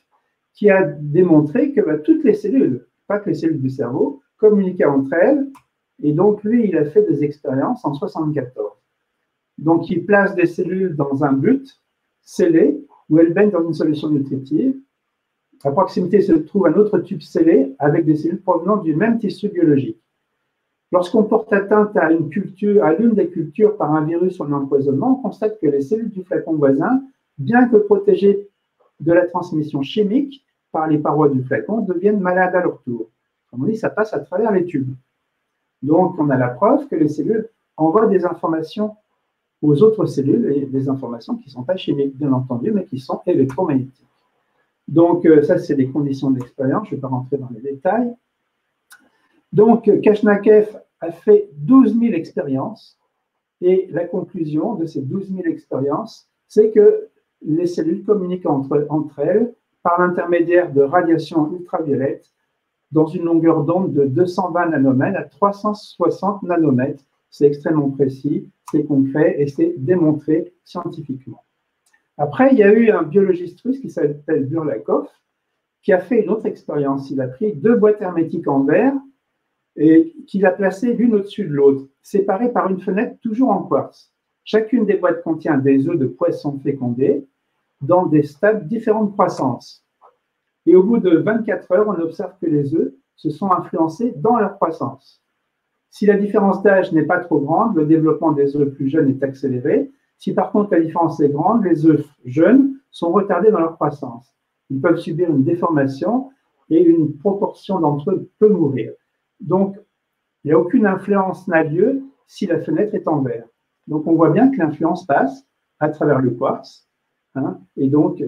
qui a démontré que toutes les cellules, pas que les cellules du cerveau, communiquaient entre elles. Et donc, lui, il a fait des expériences en 1974. Donc, il place des cellules dans un but scellé, où elles baignent dans une solution nutritive. À proximité se trouve un autre tube scellé avec des cellules provenant du même tissu biologique. Lorsqu'on porte atteinte à une culture, à l'une des cultures par un virus ou un empoisonnement, on constate que les cellules du flacon voisin, bien que protégées de la transmission chimique par les parois du flacon, deviennent malades à leur tour. Comme on dit, ça passe à travers les tubes. Donc, on a la preuve que les cellules envoient des informations aux autres cellules, et des informations qui ne sont pas chimiques, bien entendu, mais qui sont électromagnétiques. Donc, ça, c'est des conditions d'expérience. Je ne vais pas rentrer dans les détails. Donc, Kashnakev a fait 12 000 expériences. Et la conclusion de ces 12 000 expériences, c'est que les cellules communiquent entre elles par l'intermédiaire de radiations ultraviolettes dans une longueur d'onde de 220 nanomètres à 360 nanomètres. C'est extrêmement précis, c'est concret et c'est démontré scientifiquement. Après, il y a eu un biologiste russe qui s'appelle Burlakov, qui a fait une autre expérience. Il a pris 2 boîtes hermétiques en verre et qu'il a placées l'une au-dessus de l'autre, séparées par une fenêtre toujours en quartz. Chacune des boîtes contient des œufs de poissons fécondés dans des stades différents de croissance. Et au bout de 24 heures, on observe que les œufs se sont influencés dans leur croissance. Si la différence d'âge n'est pas trop grande, le développement des œufs plus jeunes est accéléré. Si par contre la différence est grande, les œufs jeunes sont retardés dans leur croissance. Ils peuvent subir une déformation et une proportion d'entre eux peut mourir. Donc, il n'y a aucune influence n'a lieu si la fenêtre est en verre. Donc, on voit bien que l'influence passe à travers le quartz. Hein, et donc,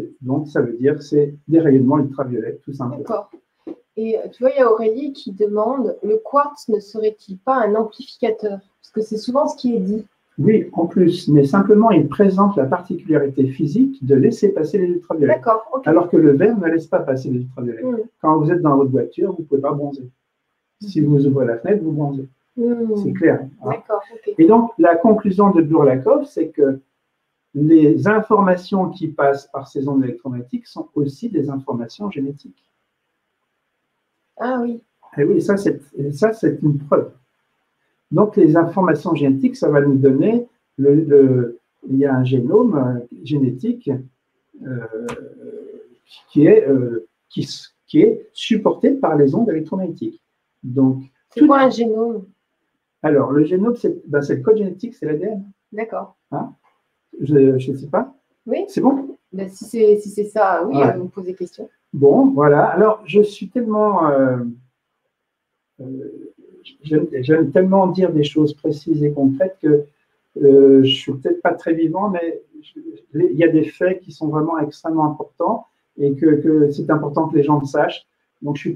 ça veut dire que c'est des rayonnements ultraviolets, tout simplement. D'accord. Et tu vois, il y a Aurélie qui demande, le quartz ne serait-il pas un amplificateur? Parce que c'est souvent ce qui est dit. Oui, en plus, mais simplement, il présente la particularité physique de laisser passer les ultraviolets. D'accord, ok. Alors que le verre ne laisse pas passer les ultraviolets. Quand vous êtes dans votre voiture, vous ne pouvez pas bronzer. Si vous ouvrez la fenêtre, vous bronzez. C'est clair. Hein. D'accord, ok. Et donc, la conclusion de Burlakov, c'est que les informations qui passent par ces ondes électromagnétiques sont aussi des informations génétiques. Ah oui. Et oui, ça, c'est une preuve. Donc, les informations génétiques, ça va nous donner, il y a un génome génétique qui est supporté par les ondes électromagnétiques. Donc, c'est quoi un génome? Alors, le génome, c'est le code génétique, c'est l'ADN. D'accord. Hein? Je ne sais pas. Oui. C'est bon? Ben, si c'est ça, oui, ouais. vous me posez question. Bon, voilà. Alors, je suis tellement... j'aime tellement dire des choses précises et concrètes que je ne suis peut-être pas très vivant, mais il y a des faits qui sont vraiment extrêmement importants et que c'est important que les gens le sachent. Donc, je suis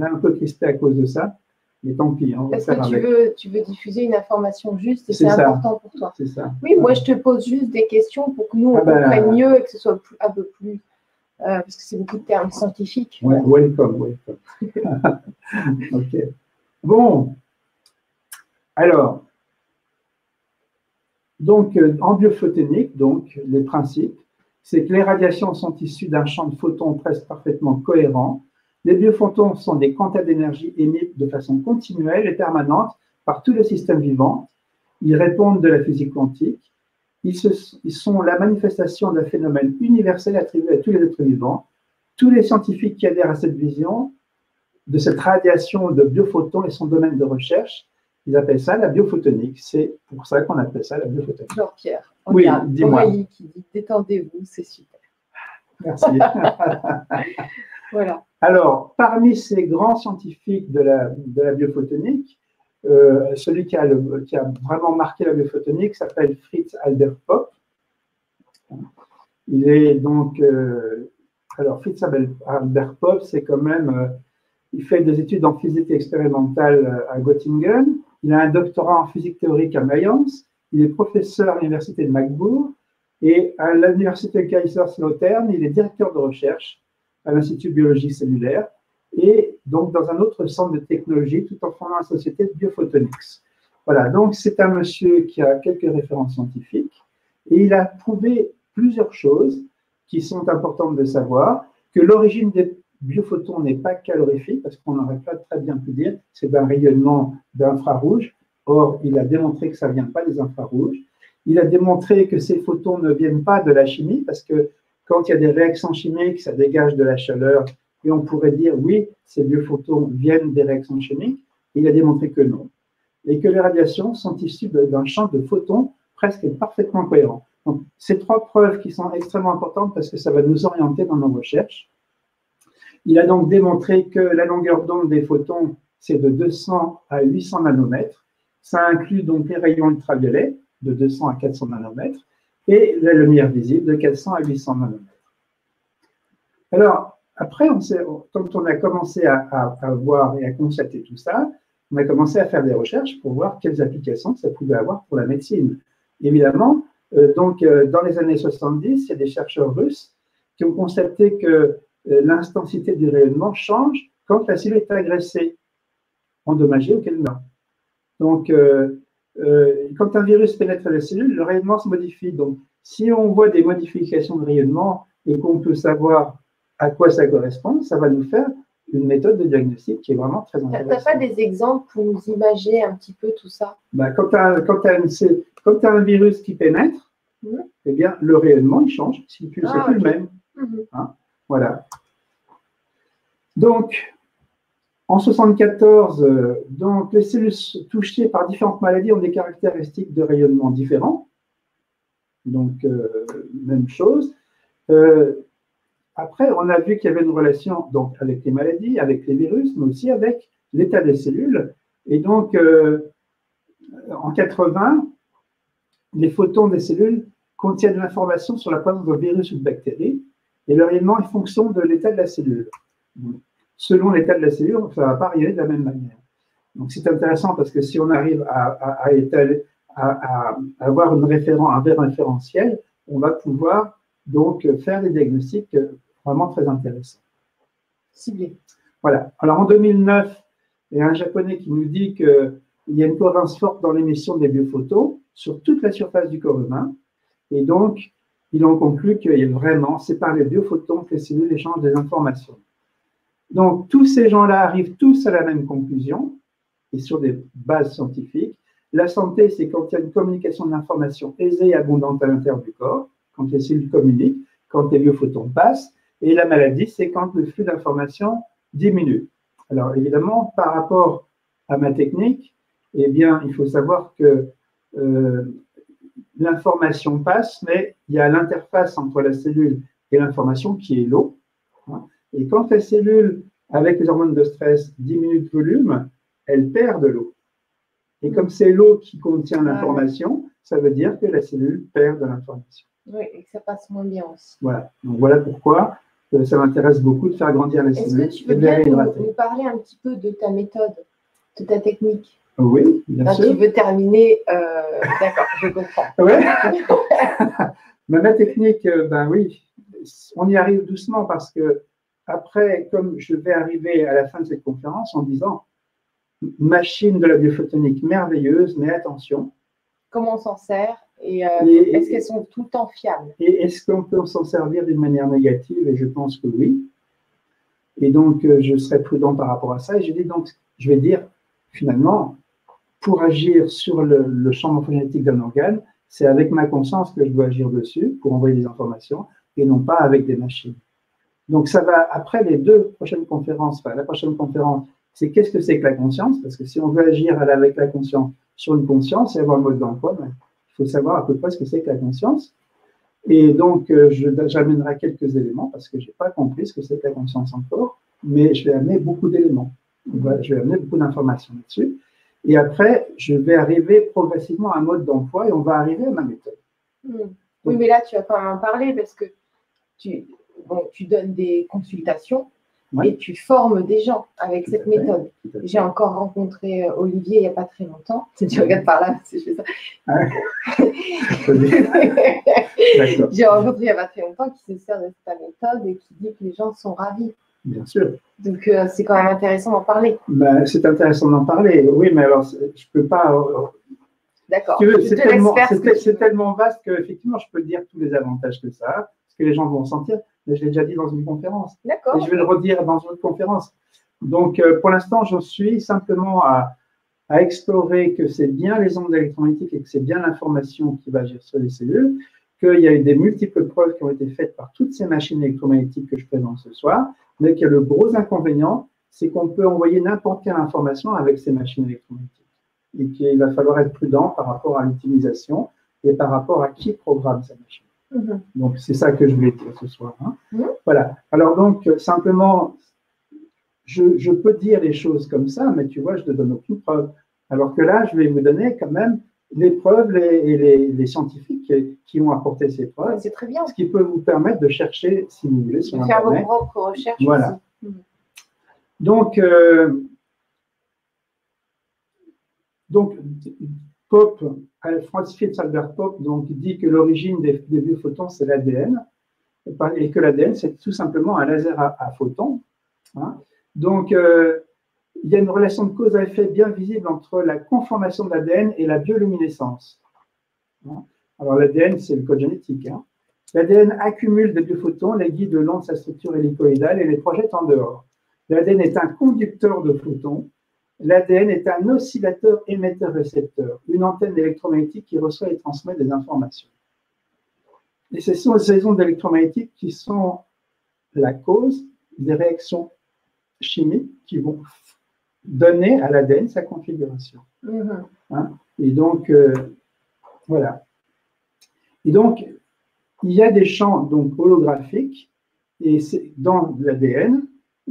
un peu crispé à cause de ça. Mais tant pis, on va Parce faire que avec. tu veux diffuser une information juste et c'est important pour toi. C'est ça. Oui, moi, je te pose juste des questions pour que nous, on comprenne mieux et que ce soit un peu plus... parce que c'est beaucoup de termes scientifiques. Ouais, welcome. OK. Bon. Alors, donc, en biophotonique, donc, les principes, c'est que les radiations sont issues d'un champ de photons presque parfaitement cohérent. Les biophotons sont des quantas d'énergie émis de façon continuelle et permanente par tous les systèmes vivants. Ils répondent de la physique quantique. Ils sont la manifestation d'un phénomène universel attribué à tous les êtres vivants. Tous les scientifiques qui adhèrent à cette vision de cette radiation de biophotons et son domaine de recherche, ils appellent ça la biophotonique. C'est pour ça qu'on appelle ça la biophotonique. Jean-Pierre, oui, dis-moi. Aurélie qui dit « Détendez-vous, c'est super ». Merci. Voilà. Alors, parmi ces grands scientifiques de la biophotonique, celui qui a vraiment marqué la biophotonique s'appelle Fritz Albert Popp. Il est donc... alors, Fritz Albert Popp, c'est quand même... il fait des études en physique expérimentale à Göttingen. Il a un doctorat en physique théorique à Mayence. Il est professeur à l'université de Magbourg. Et à l'université Kaiserslautern, il est directeur de recherche à l'Institut de biologie cellulaire et donc dans un autre centre de technologie tout en fondant la société de Biophotonics. Voilà, donc c'est un monsieur qui a quelques références scientifiques et il a prouvé plusieurs choses qui sont importantes de savoir, que l'origine des biophotons n'est pas calorifique, parce qu'on n'aurait pas très bien pu dire, c'est d'un rayonnement d'infrarouge. Or, il a démontré que ça ne vient pas des infrarouges. Il a démontré que ces photons ne viennent pas de la chimie, parce que quand il y a des réactions chimiques, ça dégage de la chaleur, et on pourrait dire, oui, ces biophotons viennent des réactions chimiques. Il a démontré que non. Et que les radiations sont issues d'un champ de photons presque parfaitement cohérent. Donc, ces trois preuves qui sont extrêmement importantes parce que ça va nous orienter dans nos recherches. Il a donc démontré que la longueur d'onde des photons, c'est de 200 à 800 nanomètres. Ça inclut donc les rayons ultraviolets, de 200 à 400 nanomètres, et la lumière visible, de 400 à 800 nanomètres. Alors, après, quand on a commencé à voir et à constater tout ça, on a commencé à faire des recherches pour voir quelles applications ça pouvait avoir pour la médecine. Évidemment, dans les années 70, il y a des chercheurs russes qui ont constaté que l'intensité du rayonnement change quand la cellule est agressée, endommagée ou qu'elle meurt. Donc, quand un virus pénètre la cellule, le rayonnement se modifie. Donc, si on voit des modifications de rayonnement et qu'on peut savoir à quoi ça correspond, ça va nous faire une méthode de diagnostic qui est vraiment très intéressante. Tu n'as pas des exemples pour nous imaginer un petit peu tout ça? Quand tu as un virus qui pénètre, eh bien, le rayonnement, il change. C'est plus le même. Hein, voilà. Donc, en 1974, les cellules touchées par différentes maladies ont des caractéristiques de rayonnement différents. Donc, même chose. Après, on a vu qu'il y avait une relation donc, avec les maladies, avec les virus, mais aussi avec l'état des cellules. Et donc, en 80, les photons des cellules contiennent l'information sur la présence de virus ou de bactéries, et le rayonnement est fonction de l'état de la cellule. Selon l'état de la cellule, ça ne va pas rayonner de la même manière. Donc, c'est intéressant parce que si on arrive à avoir un référentiel, on va pouvoir donc faire des diagnostics vraiment très intéressants. Ciblés. Voilà. Alors, en 2009, il y a un Japonais qui nous dit qu'il y a une cohérence forte dans l'émission des biophotons sur toute la surface du corps humain. Et donc, ils ont conclu que vraiment, c'est par les biophotons que les cellules échangent des informations. Donc, tous ces gens-là arrivent tous à la même conclusion, et sur des bases scientifiques. La santé, c'est quand il y a une communication d'informations aisée et abondante à l'intérieur du corps, quand les cellules communiquent, quand les biophotons passent. Et la maladie, c'est quand le flux d'informations diminue. Alors, évidemment, par rapport à ma technique, eh bien, il faut savoir que l'information passe, mais il y a l'interface entre la cellule et l'information qui est l'eau. Et quand la cellule, avec les hormones de stress, diminue de volume, elle perd de l'eau. Et comme c'est l'eau qui contient l'information, ça veut dire que la cellule perd de l'information. Oui, et que ça passe moins bien aussi. Voilà. Donc voilà pourquoi ça m'intéresse beaucoup de faire grandir les cellules. Est-ce que tu veux bien nous parler un petit peu de ta méthode, de ta technique? Oui, bien sûr. Tu veux terminer d'accord, je comprends. Ouais. Ma technique, ben oui, on y arrive doucement parce que après, comme je vais arriver à la fin de cette conférence en disant machine de la biophotonique merveilleuse, mais attention. Comment on s'en sert et est-ce qu'elles sont tout le temps fiables? Et est-ce qu'on peut s'en servir d'une manière négative? Et je pense que oui. Et donc, je serai prudent par rapport à ça. Et je vais dire, finalement, pour agir sur le champ morphogénétique d'un organe, c'est avec ma conscience que je dois agir dessus pour envoyer des informations et non pas avec des machines. Donc, ça va, après les deux prochaines conférences, enfin, la prochaine conférence, c'est qu'est-ce que c'est que la conscience? Parce que si on veut agir avec la conscience sur une conscience et avoir un mode d'emploi, ben, il faut savoir à peu près ce que c'est que la conscience. Et donc, j'amènerai quelques éléments parce que je n'ai pas compris ce que c'est que la conscience encore, mais je vais amener beaucoup d'éléments. Je vais amener beaucoup d'informations là-dessus. Et après, je vais arriver progressivement à un mode d'emploi et on va arriver à ma méthode. Oui, mais là, tu vas quand même en parler parce que tu donnes des consultations et tu formes des gens avec cette méthode. J'ai encore rencontré Olivier il n'y a pas très longtemps. Si tu regardes par là, si je fais ça. J'ai rencontré il n'y a pas très longtemps qui se sert de cette méthode et qui dit que les gens sont ravis. Bien sûr. Donc, c'est quand même intéressant d'en parler. Ben, c'est intéressant d'en parler, oui, mais alors, je ne peux pas… D'accord. C'est tellement vaste qu'effectivement, je peux dire tous les avantages que ça a, ce que les gens vont sentir, mais je l'ai déjà dit dans une conférence. D'accord. Et je vais le redire dans une autre conférence. Donc, pour l'instant, j'en suis simplement à explorer que c'est bien les ondes électromagnétiques et que c'est bien l'information qui va agir sur les cellules, qu'il y a eu des multiples preuves qui ont été faites par toutes ces machines électromagnétiques que je présente ce soir, mais que le gros inconvénient, c'est qu'on peut envoyer n'importe quelle information avec ces machines électromagnétiques. Et qu'il va falloir être prudent par rapport à l'utilisation et par rapport à qui programme sa machine. Donc, c'est ça que je voulais dire ce soir. Hein. Voilà. Alors, donc, simplement, je peux dire les choses comme ça, mais tu vois, je ne te donne aucune preuve. Alors que là, je vais vous donner quand même les preuves et les scientifiques qui ont apporté ces preuves. C'est très bien. Ce qui peut vous permettre de chercher, si vous voulez, sur Internet. Internet. De faire vos propres recherches voilà. aussi. Donc, Pope, Francis Albert Pope, donc, dit que l'origine des biophotons, c'est l'ADN, et que l'ADN, c'est tout simplement un laser à photons. Hein. Donc, il y a une relation de cause à effet bien visible entre la conformation de l'ADN et la bioluminescence. Hein. Alors, l'ADN, c'est le code génétique. Hein. L'ADN accumule des biophotons, les guide le long de sa structure hélicoïdale et les projette en dehors. L'ADN est un conducteur de photons. L'ADN est un oscillateur émetteur-récepteur, une antenne électromagnétique qui reçoit et transmet des informations. Et ce sont ces ondes électromagnétiques qui sont la cause des réactions chimiques qui vont donner à l'ADN sa configuration. Hein? Et donc, voilà. Et donc, il y a des champs donc, holographiques et dans l'ADN,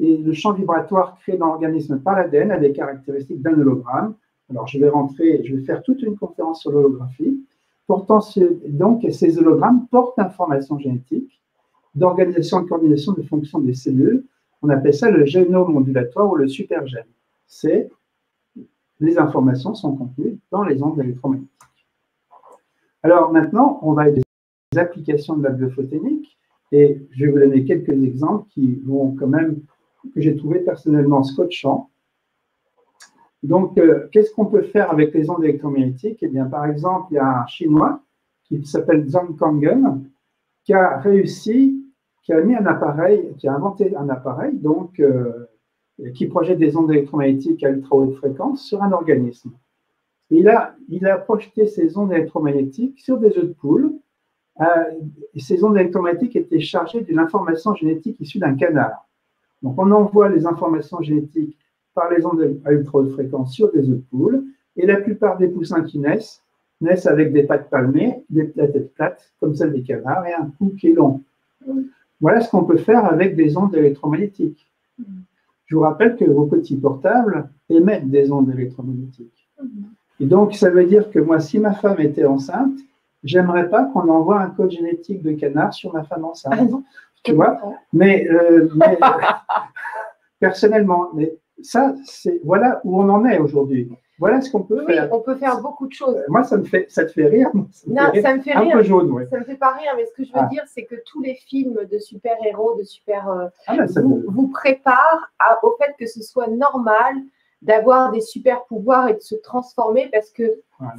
et le champ vibratoire créé dans l'organisme par l'ADN a des caractéristiques d'un hologramme. Alors, je vais faire toute une conférence sur l'holographie. Donc, ces hologrammes portent l'information génétique d'organisation et de coordination de fonction des cellules. On appelle ça le génome ondulatoire ou le supergène. Les informations sont contenues dans les ondes électromagnétiques. Alors maintenant, on va avoir des applications de la biophotonik et je vais vous donner quelques exemples qui vont quand même, que j'ai trouvé personnellement scotchants. Donc, qu'est-ce qu'on peut faire avec les ondes électromagnétiques? Eh bien, par exemple, il y a un Chinois qui s'appelle Zhang Kangen qui a réussi, qui a inventé un appareil donc, qui projette des ondes électromagnétiques à ultra haute fréquence sur un organisme. Et il a projeté ces ondes électromagnétiques sur des œufs de poule. Et ces ondes électromagnétiques étaient chargées d'une information génétique issue d'un canard. Donc, on envoie les informations génétiques par les ondes à ultra haute fréquence sur des œufs de poule, et la plupart des poussins qui naissent avec des pattes palmées, la tête plate, comme celle des canards, et un cou qui est long. Voilà ce qu'on peut faire avec des ondes électromagnétiques. Je vous rappelle que vos petits portables émettent des ondes électromagnétiques. Et donc, ça veut dire que moi, si ma femme était enceinte, j'aimerais pas qu'on envoie un code génétique de canard sur ma femme enceinte. Ah non, tu vois? Mais personnellement, mais ça, voilà où on en est aujourd'hui. Voilà ce qu'on peut faire. Oui, on peut faire beaucoup de choses. Moi, ça te fait rire. Non, ça me fait rire. Un peu jaune, oui. Ça me fait pas rire, mais ce que je veux dire, c'est que tous les films de super-héros, vous préparent au fait que ce soit normal d'avoir des super-pouvoirs et de se transformer parce que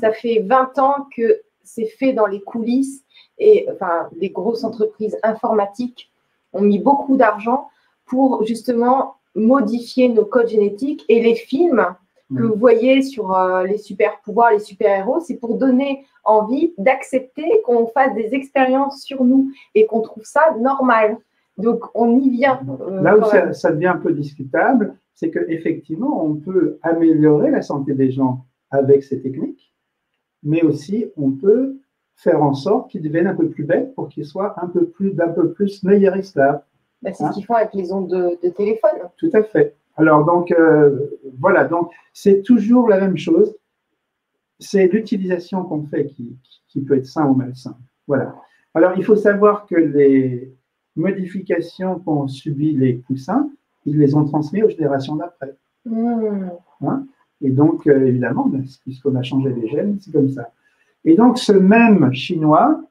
ça fait 20 ans que c'est fait dans les coulisses et enfin, les grosses entreprises informatiques ont mis beaucoup d'argent pour justement modifier nos codes génétiques et les films que vous voyez sur les super-pouvoirs, les super-héros, c'est pour donner envie d'accepter qu'on fasse des expériences sur nous et qu'on trouve ça normal. Donc, on y vient. Là où ça devient un peu discutable, c'est qu'effectivement, on peut améliorer la santé des gens avec ces techniques, mais aussi on peut faire en sorte qu'ils deviennent un peu plus bêtes pour qu'ils soient d'un peu plus meilleurs esclaves. Ben, c'est ce qu'ils font avec les ondes de téléphone. Tout à fait. Alors, donc, voilà, donc c'est toujours la même chose. C'est l'utilisation qu'on fait qui peut être sain ou malsain. Voilà. Alors, il faut savoir que les modifications qu'ont subies les poussins, ils les ont transmis aux générations d'après. Hein? Et donc, évidemment, puisqu'on a changé les gènes, c'est comme ça. Et donc, ce même Chinois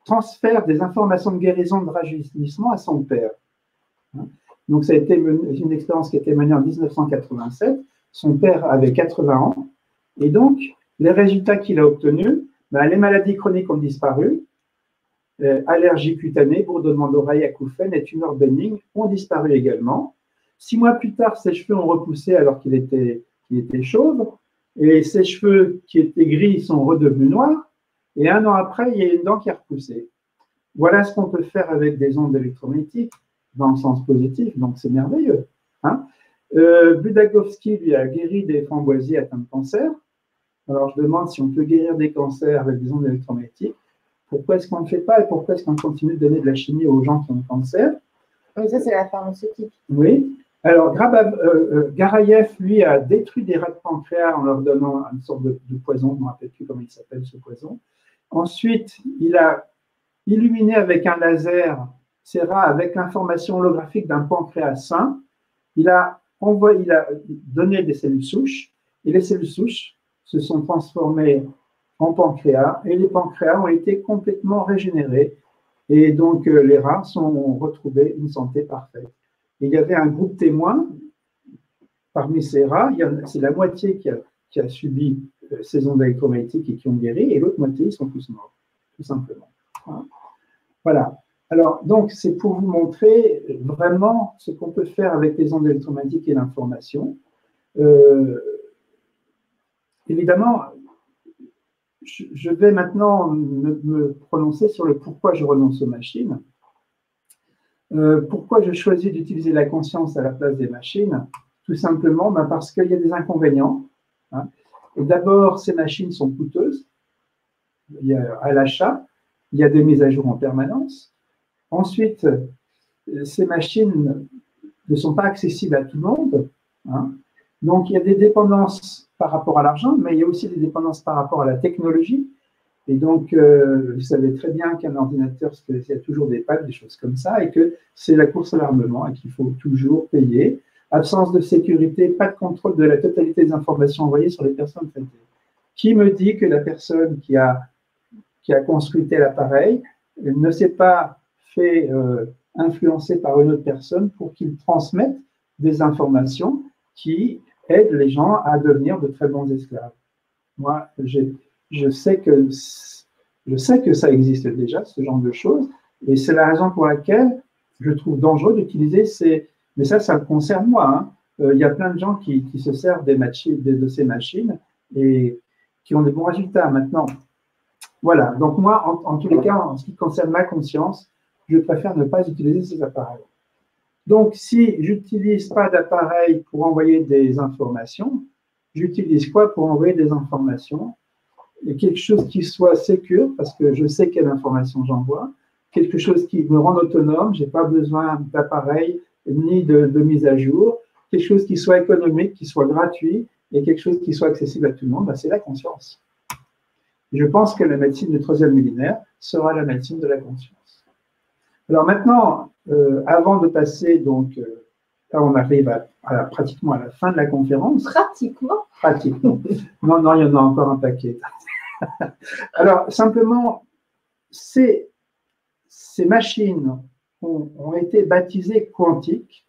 transfère des informations de guérison de rajeunissement à son père. Donc, ça a été une expérience qui a été menée en 1987. Son père avait 80 ans. Et donc, les résultats qu'il a obtenus, les maladies chroniques ont disparu. Allergie cutanée, bourdonnement d'oreille, acouphènes et tumeurs bénignes ont disparu également. 6 mois plus tard, ses cheveux ont repoussé alors qu'il était chauve. Et ses cheveux qui étaient gris sont redevenus noirs. Et 1 an après, il y a une dent qui a repoussé. Voilà ce qu'on peut faire avec des ondes électromagnétiques dans le sens positif, donc c'est merveilleux. Budakovsky, lui, a guéri des framboisiers atteints de cancer. Alors, je demande si on peut guérir des cancers avec des ondes électromagnétiques. Pourquoi est-ce qu'on ne le fait pas et pourquoi est-ce qu'on continue de donner de la chimie aux gens qui ont le cancer? Oui, ça, c'est la pharmaceutique. Oui. Alors, Garayev, lui, a détruit des rats de pancréas en leur donnant une sorte de poison, je ne me rappelle plus comment il s'appelle ce poison. Ensuite, il a illuminé avec un laser ces rats avec l'information holographique d'un pancréas sain. Il a donné des cellules souches et les cellules souches se sont transformées en pancréas et les pancréas ont été complètement régénérés et donc les rats ont retrouvé une santé parfaite. Et il y avait un groupe témoin parmi ces rats, c'est la moitié qui a subi ces ondes électromagnétiques et qui ont guéri et l'autre moitié ils sont tous morts, tout simplement. Voilà. Alors, donc, c'est pour vous montrer vraiment ce qu'on peut faire avec les ondes électromagnétiques et l'information. Évidemment, je vais maintenant me prononcer sur le pourquoi je renonce aux machines. Pourquoi je choisis d'utiliser la conscience à la place des machines? Tout simplement parce qu'il y a des inconvénients. D'abord, ces machines sont coûteuses. À l'achat, il y a des mises à jour en permanence. Ensuite, ces machines ne sont pas accessibles à tout le monde. Donc, il y a des dépendances par rapport à l'argent, mais il y a aussi des dépendances par rapport à la technologie. Et donc, vous savez très bien qu'un ordinateur, il y a toujours des pannes, des choses comme ça, et que c'est la course à l'armement et qu'il faut toujours payer. Absence de sécurité, pas de contrôle de la totalité des informations envoyées sur les personnes traitées. Qui me dit que la personne qui a construit tel appareil ne s'est pas fait influencer par une autre personne pour qu'il transmette des informations qui aident les gens à devenir de très bons esclaves? Moi, je sais que ça existe déjà, ce genre de choses, et c'est la raison pour laquelle je trouve dangereux d'utiliser mais ça me concerne moi. Il y a plein de gens qui se servent de ces machines et qui ont des bons résultats. Maintenant, voilà. Donc moi, en tous les cas, en ce qui concerne ma conscience, je préfère ne pas utiliser ces appareils. Donc, si je n'utilise pas d'appareil pour envoyer des informations, j'utilise quoi pour envoyer des informations? Et quelque chose qui soit sécure, parce que je sais quelle information j'envoie, quelque chose qui me rende autonome, je n'ai pas besoin d'appareil ni de mise à jour, quelque chose qui soit économique, qui soit gratuit, et quelque chose qui soit accessible à tout le monde, c'est la conscience. Je pense que la médecine du 3e millénaire sera la médecine de la conscience. Alors maintenant, avant de passer, donc, là on arrive pratiquement à la fin de la conférence. Pratiquement. Pratiquement. Non, il y en a encore un paquet. Alors, simplement, ces machines ont été baptisées quantiques.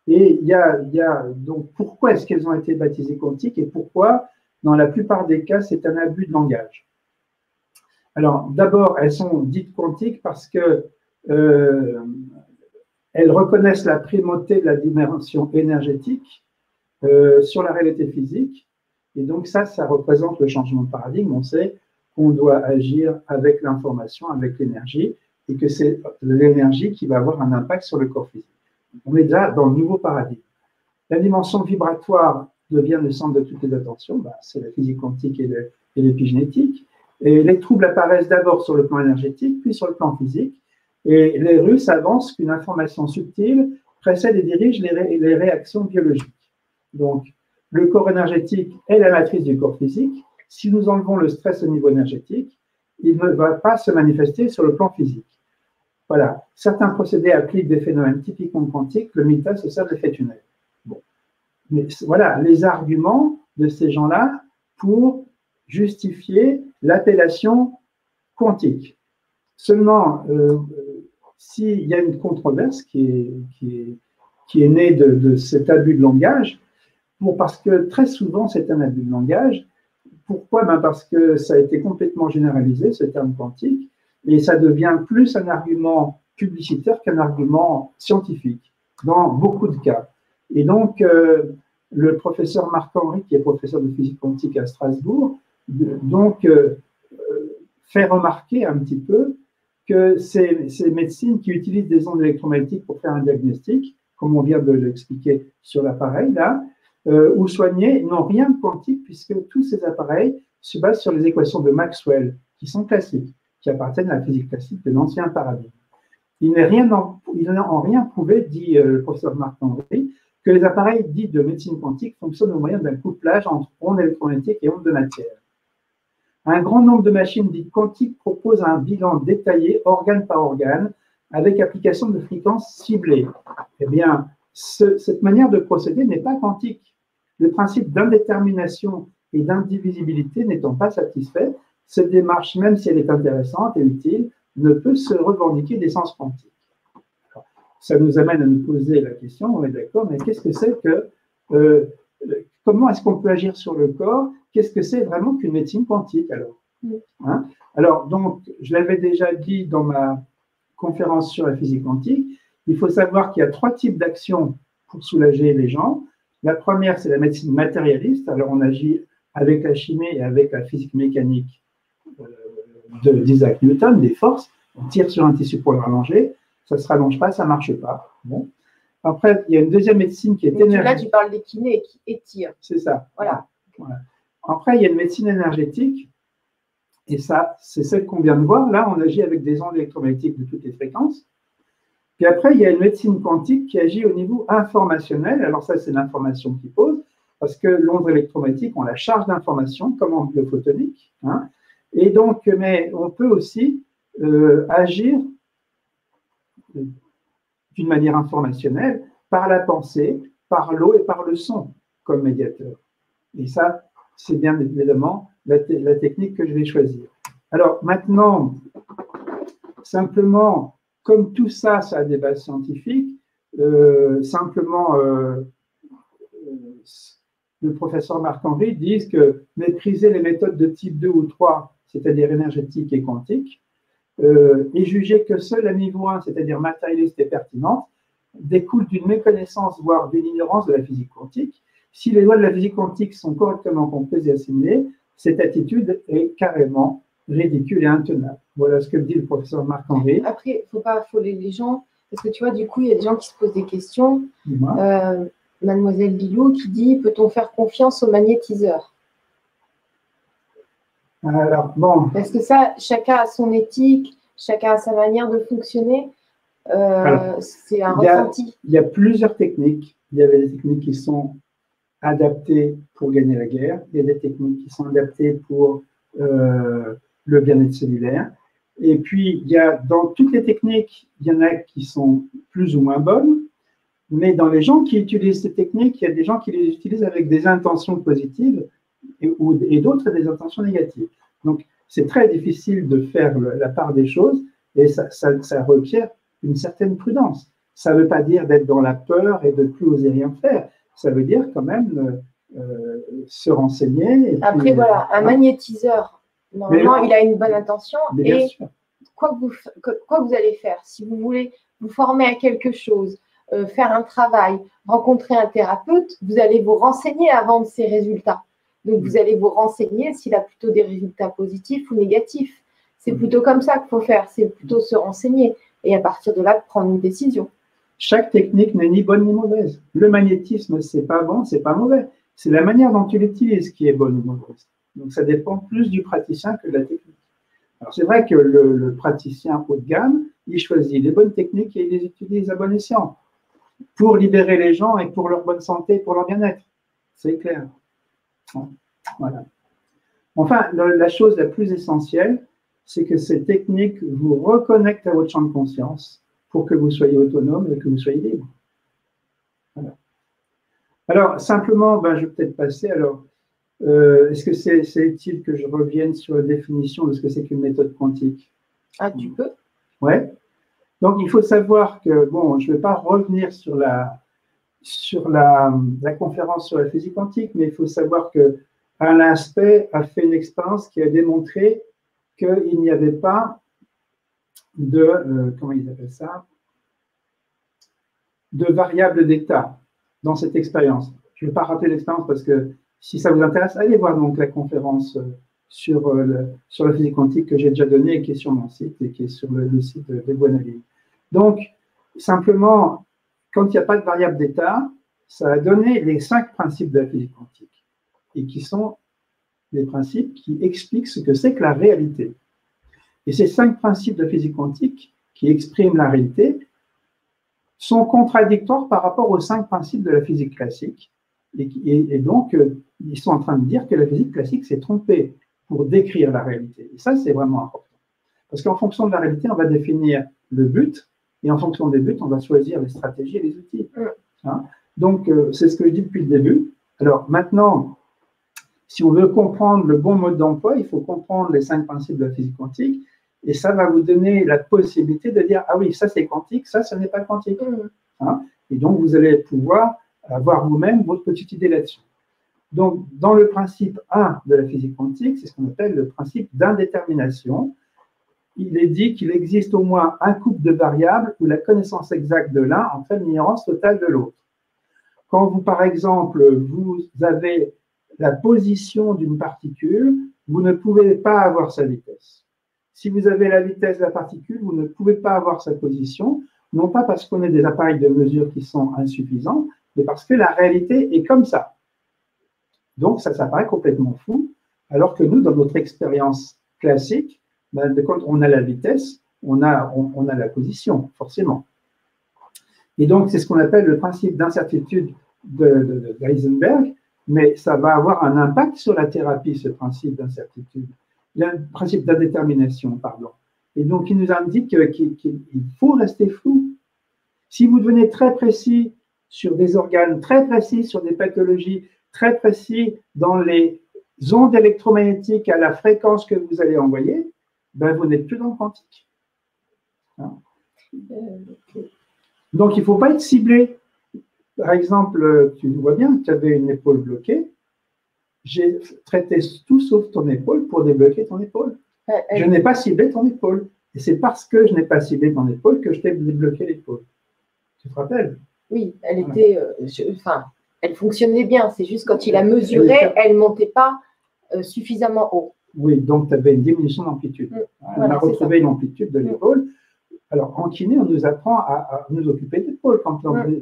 Et il y a donc, pourquoi est-ce qu'elles ont été baptisées quantiques et pourquoi, dans la plupart des cas, c'est un abus de langage? Alors, d'abord, elles sont dites quantiques parce que elles reconnaissent la primauté de la dimension énergétique sur la réalité physique. Et donc, ça représente le changement de paradigme. On sait qu'on doit agir avec l'information, avec l'énergie, et que c'est l'énergie qui va avoir un impact sur le corps physique. On est déjà dans le nouveau paradigme. La dimension vibratoire devient le centre de toutes les attentions. C'est la physique quantique et l'épigénétique. Et les troubles apparaissent d'abord sur le plan énergétique, puis sur le plan physique. Et les Russes avancent qu'une information subtile précède et dirige les réactions biologiques. Donc, le corps énergétique est la matrice du corps physique. Si nous enlevons le stress au niveau énergétique, il ne va pas se manifester sur le plan physique. Voilà. Certains procédés appliquent des phénomènes typiquement quantiques. Le MITA se sert de l'effet tunnel. Bon. Mais voilà les arguments de ces gens-là pour justifier l'appellation quantique. Seulement, s'il y a une controverse qui est née de cet abus de langage, parce que très souvent, c'est un abus de langage. Pourquoi? Parce que ça a été complètement généralisé, ce terme quantique, et ça devient plus un argument publicitaire qu'un argument scientifique, dans beaucoup de cas. Et donc, le professeur Marc-Henri, qui est professeur de physique quantique à Strasbourg, fait remarquer un petit peu que ces médecines qui utilisent des ondes électromagnétiques pour faire un diagnostic, comme on vient de l'expliquer sur l'appareil là, ou soigner, n'ont rien de quantique puisque tous ces appareils se basent sur les équations de Maxwell, qui sont classiques, qui appartiennent à la physique classique de l'ancien paradigme. Ils n'ont rien prouvé, dit le professeur Marc-Henri, que les appareils dits de médecine quantique fonctionnent au moyen d'un couplage entre ondes électromagnétiques et ondes de matière. Un grand nombre de machines dites quantiques proposent un bilan détaillé, organe par organe, avec application de fréquences ciblées. Eh bien, cette manière de procéder n'est pas quantique. Le principe d'indétermination et d'indivisibilité n'étant pas satisfait, cette démarche, même si elle est intéressante et utile, ne peut se revendiquer d'essence quantique. Alors, ça nous amène à nous poser la question, on est d'accord, mais qu'est-ce que c'est que comment est-ce qu'on peut agir sur le corps? Qu'est-ce que c'est vraiment qu'une médecine quantique alors? Hein? Alors, donc, je l'avais déjà dit dans ma conférence sur la physique quantique, il faut savoir qu'il y a 3 types d'actions pour soulager les gens. La première, c'est la médecine matérialiste. Alors, on agit avec la chimie et avec la physique mécanique d'Isaac Newton, des forces. On tire sur un tissu pour le rallonger. Ça ne se rallonge pas, ça ne marche pas. Bon. Après, il y a une deuxième médecine qui est énergétique. Là, tu parles des kinés qui étirent. C'est ça. Voilà. Après, il y a une médecine énergétique. Et ça, c'est celle qu'on vient de voir. Là, on agit avec des ondes électromagnétiques de toutes les fréquences. Puis après, il y a une médecine quantique qui agit au niveau informationnel. Alors ça, c'est l'information qui pose, parce que l'onde électromagnétique, on la charge d'information, comme en biophotonique. Hein. Et donc, mais on peut aussi agir d'une manière informationnelle par la pensée, par l'eau et par le son comme médiateur. Et ça, c'est bien évidemment la technique que je vais choisir. Alors maintenant, simplement, comme tout ça, ça a des bases scientifiques, simplement, le professeur Marc-Henri dit que maîtriser les méthodes de type 2 ou 3, c'est-à-dire énergétique et quantique, et juger que seul à niveau 1, c'est-à-dire matérialiste et pertinente, découle d'une méconnaissance, voire d'une ignorance de la physique quantique. Si les lois de la physique quantique sont correctement comprises et assimilées, cette attitude est carrément ridicule et intenable. Voilà ce que dit le professeur Marc-Henri. Après, il ne faut pas affoler les gens, parce que tu vois, du coup, il y a des gens qui se posent des questions. Mademoiselle Lilou qui dit, peut-on faire confiance aux magnétiseurs? Alors, bon. Parce que ça, chacun a son éthique, chacun a sa manière de fonctionner. C'est un ressenti. Il y a plusieurs techniques. Il y avait des techniques qui sont adaptées pour gagner la guerre. Il y a des techniques qui sont adaptées pour le bien-être cellulaire. Et puis, il y a, dans toutes les techniques, il y en a qui sont plus ou moins bonnes. Mais dans les gens qui utilisent ces techniques, il y a des gens qui les utilisent avec des intentions positives et d'autres des intentions négatives. Donc, c'est très difficile de faire la part des choses et ça requiert une certaine prudence. Ça ne veut pas dire d'être dans la peur et de ne plus oser rien faire. Ça veut dire quand même se renseigner. Après, voilà, un magnétiseur, normalement, il a une bonne intention. Et quoi que vous allez faire, si vous voulez vous former à quelque chose, faire un travail, rencontrer un thérapeute, vous allez vous renseigner avant de ces résultats. Donc, vous allez vous renseigner s'il a plutôt des résultats positifs ou négatifs. C'est plutôt comme ça qu'il faut faire, c'est plutôt se renseigner et à partir de là, prendre une décision. Chaque technique n'est ni bonne ni mauvaise. Le magnétisme, c'est pas bon, c'est pas mauvais. C'est la manière dont tu l'utilises qui est bonne ou mauvaise. Donc, ça dépend plus du praticien que de la technique. Alors, c'est vrai que le praticien haut de gamme, il choisit les bonnes techniques et il les utilise à bon escient pour libérer les gens et pour leur bonne santé, pour leur bien-être. C'est clair. Voilà. Enfin, la chose la plus essentielle, c'est que ces techniques vous reconnectent à votre champ de conscience pour que vous soyez autonome et que vous soyez libre. Voilà. Alors, simplement, je vais peut-être passer. Alors, est-ce que c'est utile que je revienne sur la définition de ce que c'est qu'une méthode quantique? Ah, tu peux? Ouais. Donc, il faut savoir que, bon, je ne vais pas revenir sur la conférence sur la physique quantique, mais il faut savoir que Alain Aspect a fait une expérience qui a démontré qu'il n'y avait pas de, comment ils appellent ça, de variable d'état dans cette expérience. Je ne vais pas rappeler l'expérience parce que si ça vous intéresse, allez voir donc la conférence sur la physique quantique que j'ai déjà donnée et qui est sur mon site et qui est sur le site de Guanali. Donc, simplement, quand il n'y a pas de variable d'état, ça a donné les 5 principes de la physique quantique et qui sont des principes qui expliquent ce que c'est que la réalité. Et ces 5 principes de physique quantique qui expriment la réalité sont contradictoires par rapport aux 5 principes de la physique classique. Et donc, ils sont en train de dire que la physique classique s'est trompée pour décrire la réalité. Et ça, c'est vraiment important. Parce qu'en fonction de la réalité, on va définir le but, et en fonction des buts, on va choisir les stratégies et les outils. Hein? Donc, c'est ce que je dis depuis le début. Alors, maintenant, si on veut comprendre le bon mode d'emploi, il faut comprendre les 5 principes de la physique quantique, et ça va vous donner la possibilité de dire, ah oui, ça c'est quantique, ça, ce n'est pas quantique. Hein? Et donc, vous allez pouvoir avoir vous-même votre petite idée là-dessus. Donc, dans le principe 1 de la physique quantique, c'est ce qu'on appelle le principe d'indétermination. Il est dit qu'il existe au moins un couple de variables où la connaissance exacte de l'un entraîne l'ignorance totale de l'autre. Quand vous, par exemple, vous avez la position d'une particule, vous ne pouvez pas avoir sa vitesse. Si vous avez la vitesse de la particule, vous ne pouvez pas avoir sa position, non pas parce qu'on a des appareils de mesure qui sont insuffisants, mais parce que la réalité est comme ça. Donc, ça paraît complètement fou, alors que nous, dans notre expérience classique, ben, quand on a la vitesse, on a la position, forcément. Et donc, c'est ce qu'on appelle le principe d'incertitude d'Heisenberg, mais ça va avoir un impact sur la thérapie, ce principe d'incertitude, le principe d'indétermination, pardon. Et donc, il nous indique qu'il faut rester flou. Si vous devenez très précis sur des organes, très précis sur des pathologies, très précis dans les ondes électromagnétiques à la fréquence que vous allez envoyer, ben vous n'êtes plus dans le quantique. Hein? Donc, il ne faut pas être ciblé. Par exemple, tu vois bien que tu avais une épaule bloquée. J'ai traité tout sauf ton épaule pour débloquer ton épaule. Je n'ai pas ciblé ton épaule. Et c'est parce que je n'ai pas ciblé ton épaule que je t'ai débloqué l'épaule. Tu te rappelles? Oui, elle était, elle fonctionnait bien. C'est juste quand il a mesuré, elle ne montait pas suffisamment haut. Oui, donc tu avais une diminution d'amplitude. On a retrouvé une amplitude de l'épaule. Alors, en kiné, on nous apprend à nous occuper de l'épaule quand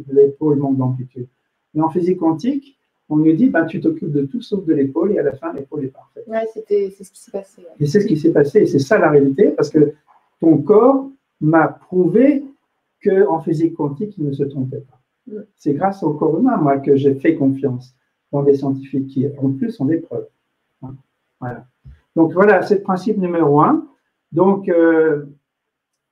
l'épaule manque d'amplitude. Mais en physique quantique, on nous dit, ben, tu t'occupes de tout sauf de l'épaule et à la fin, l'épaule est parfaite. Oui, c'est ce qui s'est passé. Ouais. Et c'est ce qui s'est passé, et c'est ça la réalité, parce que ton corps m'a prouvé qu'en physique quantique, il ne se trompait pas. C'est grâce au corps humain, moi, que j'ai fait confiance dans des scientifiques qui, en plus, ont des preuves. Voilà. Donc, voilà, c'est le principe numéro 1. Donc,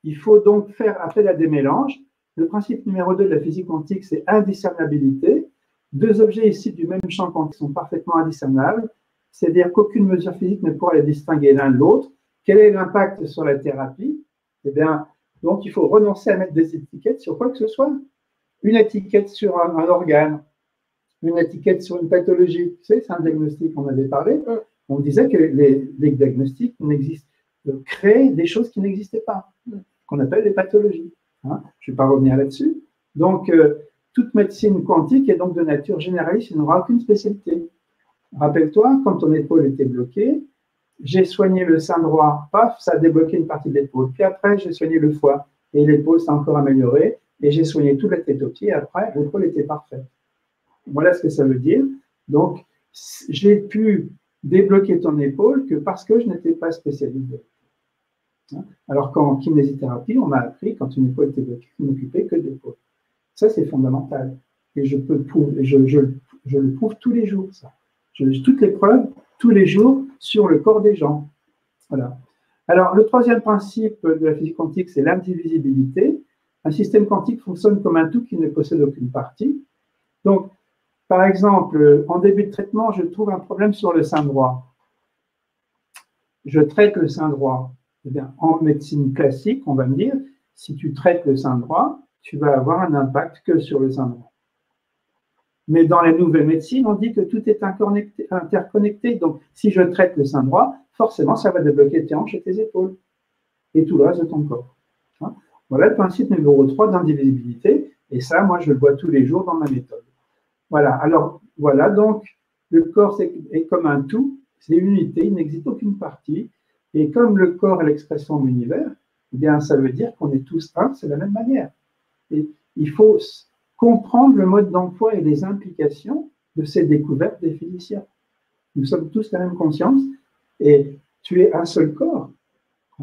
il faut donc faire appel à des mélanges. Le principe numéro 2 de la physique quantique, c'est indiscernabilité. 2 objets issus du même champ quantique sont parfaitement indiscernables, c'est-à-dire qu'aucune mesure physique ne pourra les distinguer l'un de l'autre. Quel est l'impact sur la thérapie? Eh bien, donc il faut renoncer à mettre des étiquettes sur quoi que ce soit. Une étiquette sur un organe, une étiquette sur une pathologie. Tu sais, c'est un diagnostic, on avait parlé. On disait que les diagnostics créent des choses qui n'existaient pas, qu'on appelle des pathologies. Hein? Je ne vais pas revenir là-dessus. Donc, toute médecine quantique est donc de nature généraliste, il n'aura aucune spécialité. Rappelle-toi, quand ton épaule était bloquée, j'ai soigné le sein droit, paf, ça a débloqué une partie de l'épaule. Puis après, j'ai soigné le foie et l'épaule s'est encore améliorée et j'ai soigné toute la tête aux pieds. Après, l'épaule était parfaite. Voilà ce que ça veut dire. Donc, j'ai pu débloquer ton épaule que parce que je n'étais pas spécialisé. Alors qu'en kinésithérapie, on m'a appris, quand une épaule était bloquée, je ne m'occupais que de l'épaule. Ça, c'est fondamental. Et je le prouve tous les jours, ça. J'ai toutes les preuves, tous les jours, sur le corps des gens. Voilà. Alors, le 3e principe de la physique quantique, c'est l'indivisibilité. Un système quantique fonctionne comme un tout qui ne possède aucune partie. Donc, par exemple, en début de traitement, je trouve un problème sur le sein droit. Je traite le sein droit. Eh bien, en médecine classique, on va me dire, si tu traites le sein droit, tu vas avoir un impact que sur le sein droit. Mais dans les nouvelles médecines, on dit que tout est interconnecté. Donc, si je traite le sein droit, forcément, ça va débloquer tes hanches et tes épaules et tout le reste de ton corps. Hein? Voilà le principe numéro 3 d'indivisibilité. Et ça, moi, je le vois tous les jours dans ma méthode. Voilà. Alors, voilà. Donc, le corps est comme un tout. C'est une unité. Il n'existe aucune partie. Et comme le corps est l'expression de l'univers, eh bien, ça veut dire qu'on est tous un, c'est de la même manière. Et il faut comprendre le mode d'emploi et les implications de ces découvertes des physiciens. Nous sommes tous la même conscience et tu es un seul corps.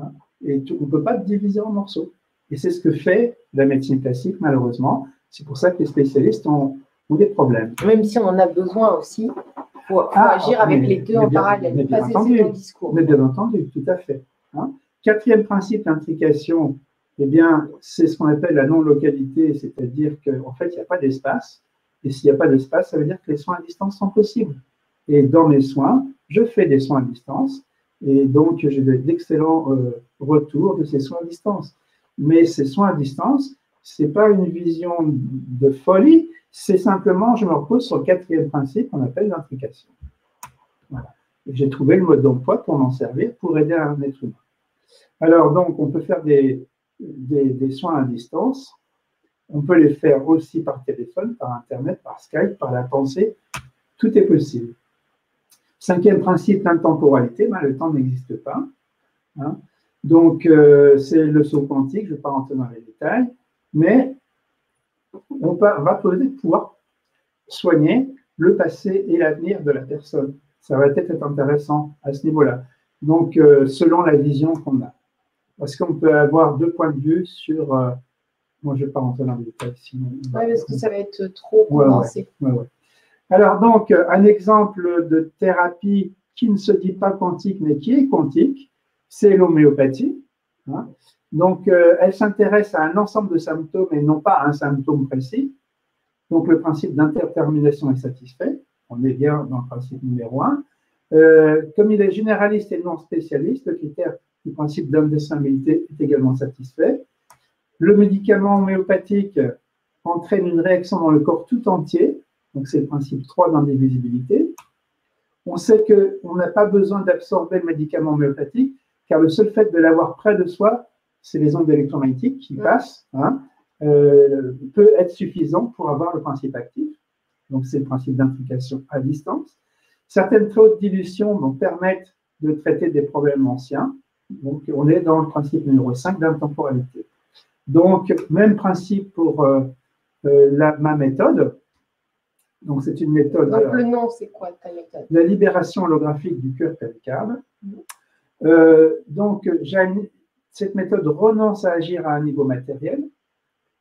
Hein, et on ne peut pas te diviser en morceaux. Et c'est ce que fait la médecine classique, malheureusement. C'est pour ça que les spécialistes ont des problèmes. Même si on en a besoin aussi, il faut agir avec les deux en parallèle, ne pas cesser dans le discours. Mais bien entendu, tout à fait. Hein. Quatrième principe d'implication, eh bien, c'est ce qu'on appelle la non-localité, c'est-à-dire qu'en fait, il n'y a pas d'espace. Et s'il n'y a pas d'espace, ça veut dire que les soins à distance sont possibles. Et dans mes soins, je fais des soins à distance. Et donc, j'ai d'excellents retours de ces soins à distance. Mais ces soins à distance, ce n'est pas une vision de folie, c'est simplement, je me repose sur le quatrième principe qu'on appelle l'implication. Voilà. J'ai trouvé le mode d'emploi pour m'en servir, pour aider un être humain. Alors, donc, on peut faire des soins à distance. On peut les faire aussi par téléphone, par Internet, par Skype, par la pensée. Tout est possible. Cinquième principe, l'intemporalité. Ben, le temps n'existe pas. Hein. Donc, c'est le saut quantique. Je ne vais pas rentrer dans les détails. Mais on va pouvoir soigner le passé et l'avenir de la personne. Ça va peut-être être intéressant à ce niveau-là. Donc, selon la vision qu'on a. Parce qu'on peut avoir deux points de vue sur… moi, je ne vais pas rentrer dans les détails. Sinon, oui, parce que ça va être trop condensé. Ouais. Alors, donc, un exemple de thérapie qui ne se dit pas quantique, mais qui est quantique, c'est l'homéopathie. Hein. Donc, elle s'intéresse à un ensemble de symptômes et non pas à un symptôme précis. Donc, le principe d'intertermination est satisfait. On est bien dans le principe numéro 1. Comme il est généraliste et non spécialiste, le critère du principe d'indécimabilité est également satisfait. Le médicament homéopathique entraîne une réaction dans le corps tout entier. Donc, c'est le principe 3 d'indivisibilité. On sait qu'on n'a pas besoin d'absorber le médicament homéopathique, car le seul fait de l'avoir près de soi, c'est les ondes électromagnétiques qui passent, hein, peut être suffisant pour avoir le principe actif. Donc, c'est le principe d'implication à distance. Certaines très hautes dilutions permettent de traiter des problèmes anciens. Donc, on est dans le principe numéro 5 d'intemporalité. Donc, même principe pour ma méthode. Donc, c'est une méthode… Donc, le nom, c'est quoi ta méthode? La libération holographique du cœur calcable. Donc, cette méthode renonce à agir à un niveau matériel.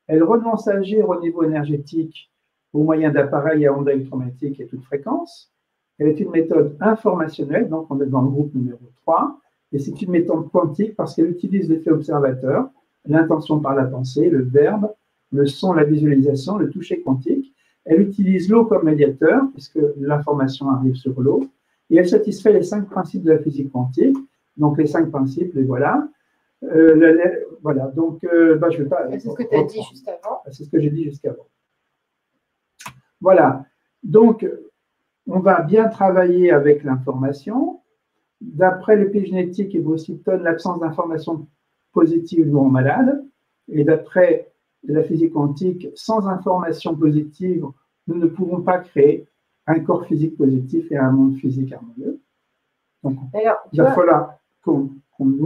Elle renonce à agir au niveau énergétique au moyen d'appareils à ondes électromagnétiques et toutes fréquences. Elle est une méthode informationnelle, donc on est dans le groupe numéro 3. Et c'est une méthode quantique parce qu'elle utilise l'effet observateur, l'intention par la pensée, le verbe, le son, la visualisation, le toucher quantique. Elle utilise l'eau comme médiateur, puisque l'information arrive sur l'eau. Et elle satisfait les 5 principes de la physique quantique. Donc, les 5 principes, les voilà. Voilà, donc, je ne vais pas… C'est ce que tu as dit juste avant. C'est ce que j'ai dit jusqu'avant. Voilà. Donc, on va bien travailler avec l'information. D'après l'épigénétique et Bruce Lipton, l'absence d'information positive nous rend malade. Et d'après la physique quantique, sans information positive, nous ne pouvons pas créer un corps physique positif et un monde physique harmonieux. Donc, il va falloir qu'on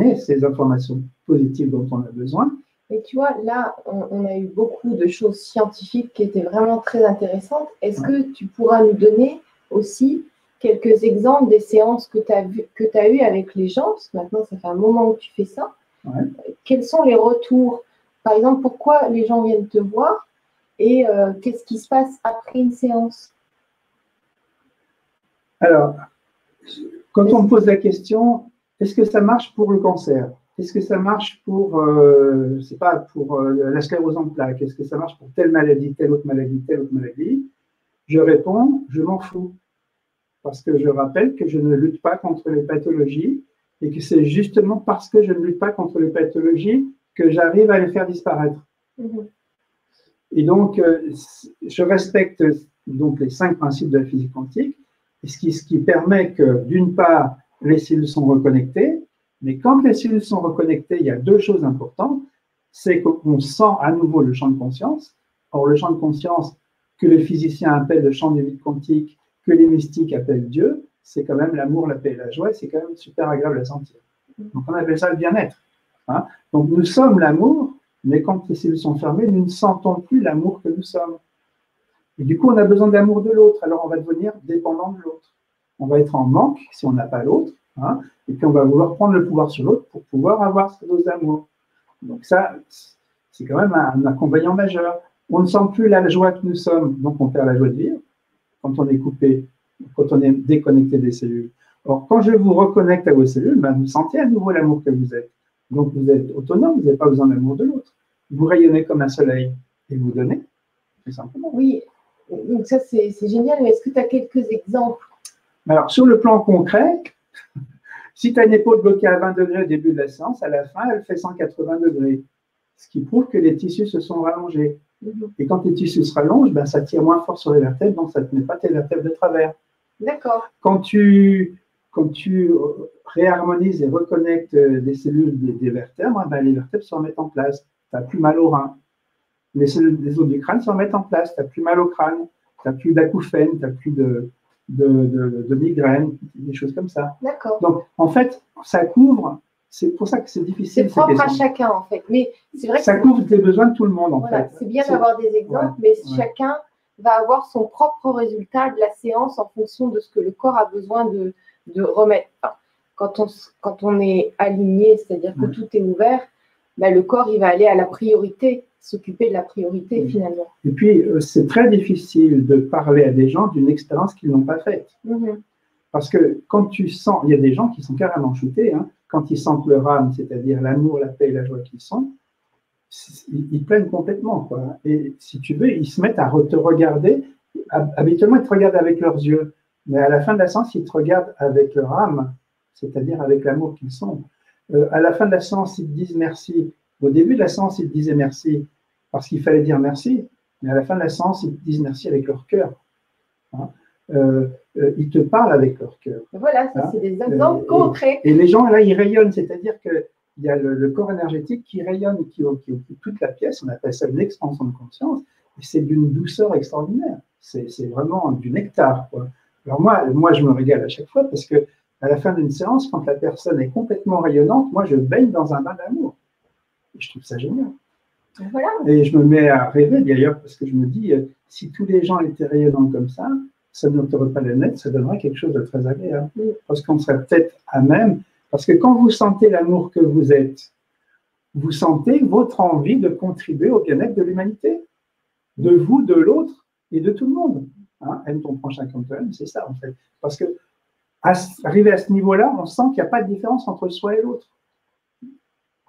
ait ces informations positives dont on a besoin. Et tu vois, là, on a eu beaucoup de choses scientifiques qui étaient vraiment très intéressantes. Est-ce que tu pourras nous donner aussi quelques exemples des séances que tu as eues avec les gens? Parce que maintenant, ça fait un moment que tu fais ça. Ouais. Quels sont les retours? Par exemple, pourquoi les gens viennent te voir et qu'est-ce qui se passe après une séance? Alors, quand on me pose la question, est-ce que ça marche pour le cancer? Est-ce que ça marche pour, la sclérose en plaques? Est-ce que ça marche pour telle maladie, telle autre maladie, telle autre maladie? Je réponds, je m'en fous. Parce que je rappelle que je ne lutte pas contre les pathologies et que c'est justement parce que je ne lutte pas contre les pathologies que j'arrive à les faire disparaître. Et donc, je respecte donc les 5 principes de la physique quantique, et ce qui permet que, d'une part, les cellules sont reconnectées, mais quand les cellules sont reconnectées, il y a 2 choses importantes, c'est qu'on sent à nouveau le champ de conscience. Or, le champ de conscience que les physiciens appellent le champ du vide quantique, que les mystiques appellent Dieu, c'est quand même l'amour, la paix et la joie, et c'est quand même super agréable à sentir. Donc, on appelle ça le bien-être. Hein. Donc, nous sommes l'amour, mais quand les cellules sont fermées, nous ne sentons plus l'amour que nous sommes. Et du coup, on a besoin de l'amour de l'autre, alors on va devenir dépendant de l'autre. On va être en manque si on n'a pas l'autre, hein, et puis on va vouloir prendre le pouvoir sur l'autre pour pouvoir avoir cette dose d'amour. Donc ça, c'est quand même un inconvénient majeur. On ne sent plus la joie que nous sommes, donc on perd la joie de vivre quand on est coupé, quand on est déconnecté des cellules. Or, quand je vous reconnecte à vos cellules, ben, vous sentez à nouveau l'amour que vous êtes. Donc vous êtes autonome, vous n'avez pas besoin de l'amour de l'autre. Vous rayonnez comme un soleil et vous donnez, tout simplement. Oui, donc ça c'est génial, mais est-ce que tu as quelques exemples? Alors, sur le plan concret, si tu as une épaule bloquée à 20 degrés au début de la séance, à la fin, elle fait 180 degrés. Ce qui prouve que les tissus se sont rallongés. Et quand les tissus se rallongent, ben, ça tire moins fort sur les vertèbres, donc ça ne te met pas tes vertèbres de travers. D'accord. Quand tu réharmonises et reconnectes les cellules des vertèbres, ben, les vertèbres se remettent en place. Tu n'as plus mal au rein. Les cellules des os du crâne se remettent en place. Tu n'as plus mal au crâne. Tu n'as plus d'acouphènes, tu n'as plus de migraines, des choses comme ça. D'accord. Donc, en fait, ça couvre. C'est pour ça que c'est difficile. C'est propre à chacun, en fait. Mais c'est vrai que ça couvre les besoins de tout le monde, en fait. C'est bien d'avoir des exemples, mais chacun va avoir son propre résultat de la séance en fonction de ce que le corps a besoin de remettre. Enfin, quand on est aligné, c'est-à-dire que tout est ouvert, ben, le corps, il va aller à la priorité, s'occuper de la priorité, finalement. Et puis, c'est très difficile de parler à des gens d'une expérience qu'ils n'ont pas faite. Parce que quand tu sens, il y a des gens qui sont carrément shootés, hein, quand ils sentent leur âme, c'est-à-dire l'amour, la paix et la joie qu'ils sont, ils plaignent complètement, quoi. Et si tu veux, ils se mettent à te regarder. Habituellement, ils te regardent avec leurs yeux, mais à la fin de la séance, ils te regardent avec leur âme, c'est-à-dire avec l'amour qu'ils sont. À la fin de la séance, ils te disent merci. Au début de la séance, ils te disaient merci parce qu'il fallait dire merci, mais à la fin de la séance, ils te disent merci avec leur cœur. Hein. Ils te parlent avec leur cœur. Voilà, ça, c'est des exemples concrets. Et les gens, là, ils rayonnent, c'est-à-dire qu'il y a le corps énergétique qui rayonne, qui occupe toute la pièce. On appelle ça une expansion de conscience. Et c'est d'une douceur extraordinaire. C'est vraiment du nectar, quoi. Alors moi, je me régale à chaque fois parce que à la fin d'une séance, quand la personne est complètement rayonnante, moi, je baigne dans un bain d'amour. Et je trouve ça génial. Voilà. Et je me mets à rêver, d'ailleurs, parce que je me dis, si tous les gens étaient rayonnants comme ça n'ôterait pas les nets, ça donnerait quelque chose de très agréable. Parce qu'on serait peut-être à même, parce que quand vous sentez l'amour que vous êtes, vous sentez votre envie de contribuer au bien-être de l'humanité, de vous, de l'autre et de tout le monde. Hein, aime ton prochain comme toi-même, c'est ça en fait. Parce que arrivé à ce niveau-là, on sent qu'il n'y a pas de différence entre soi et l'autre.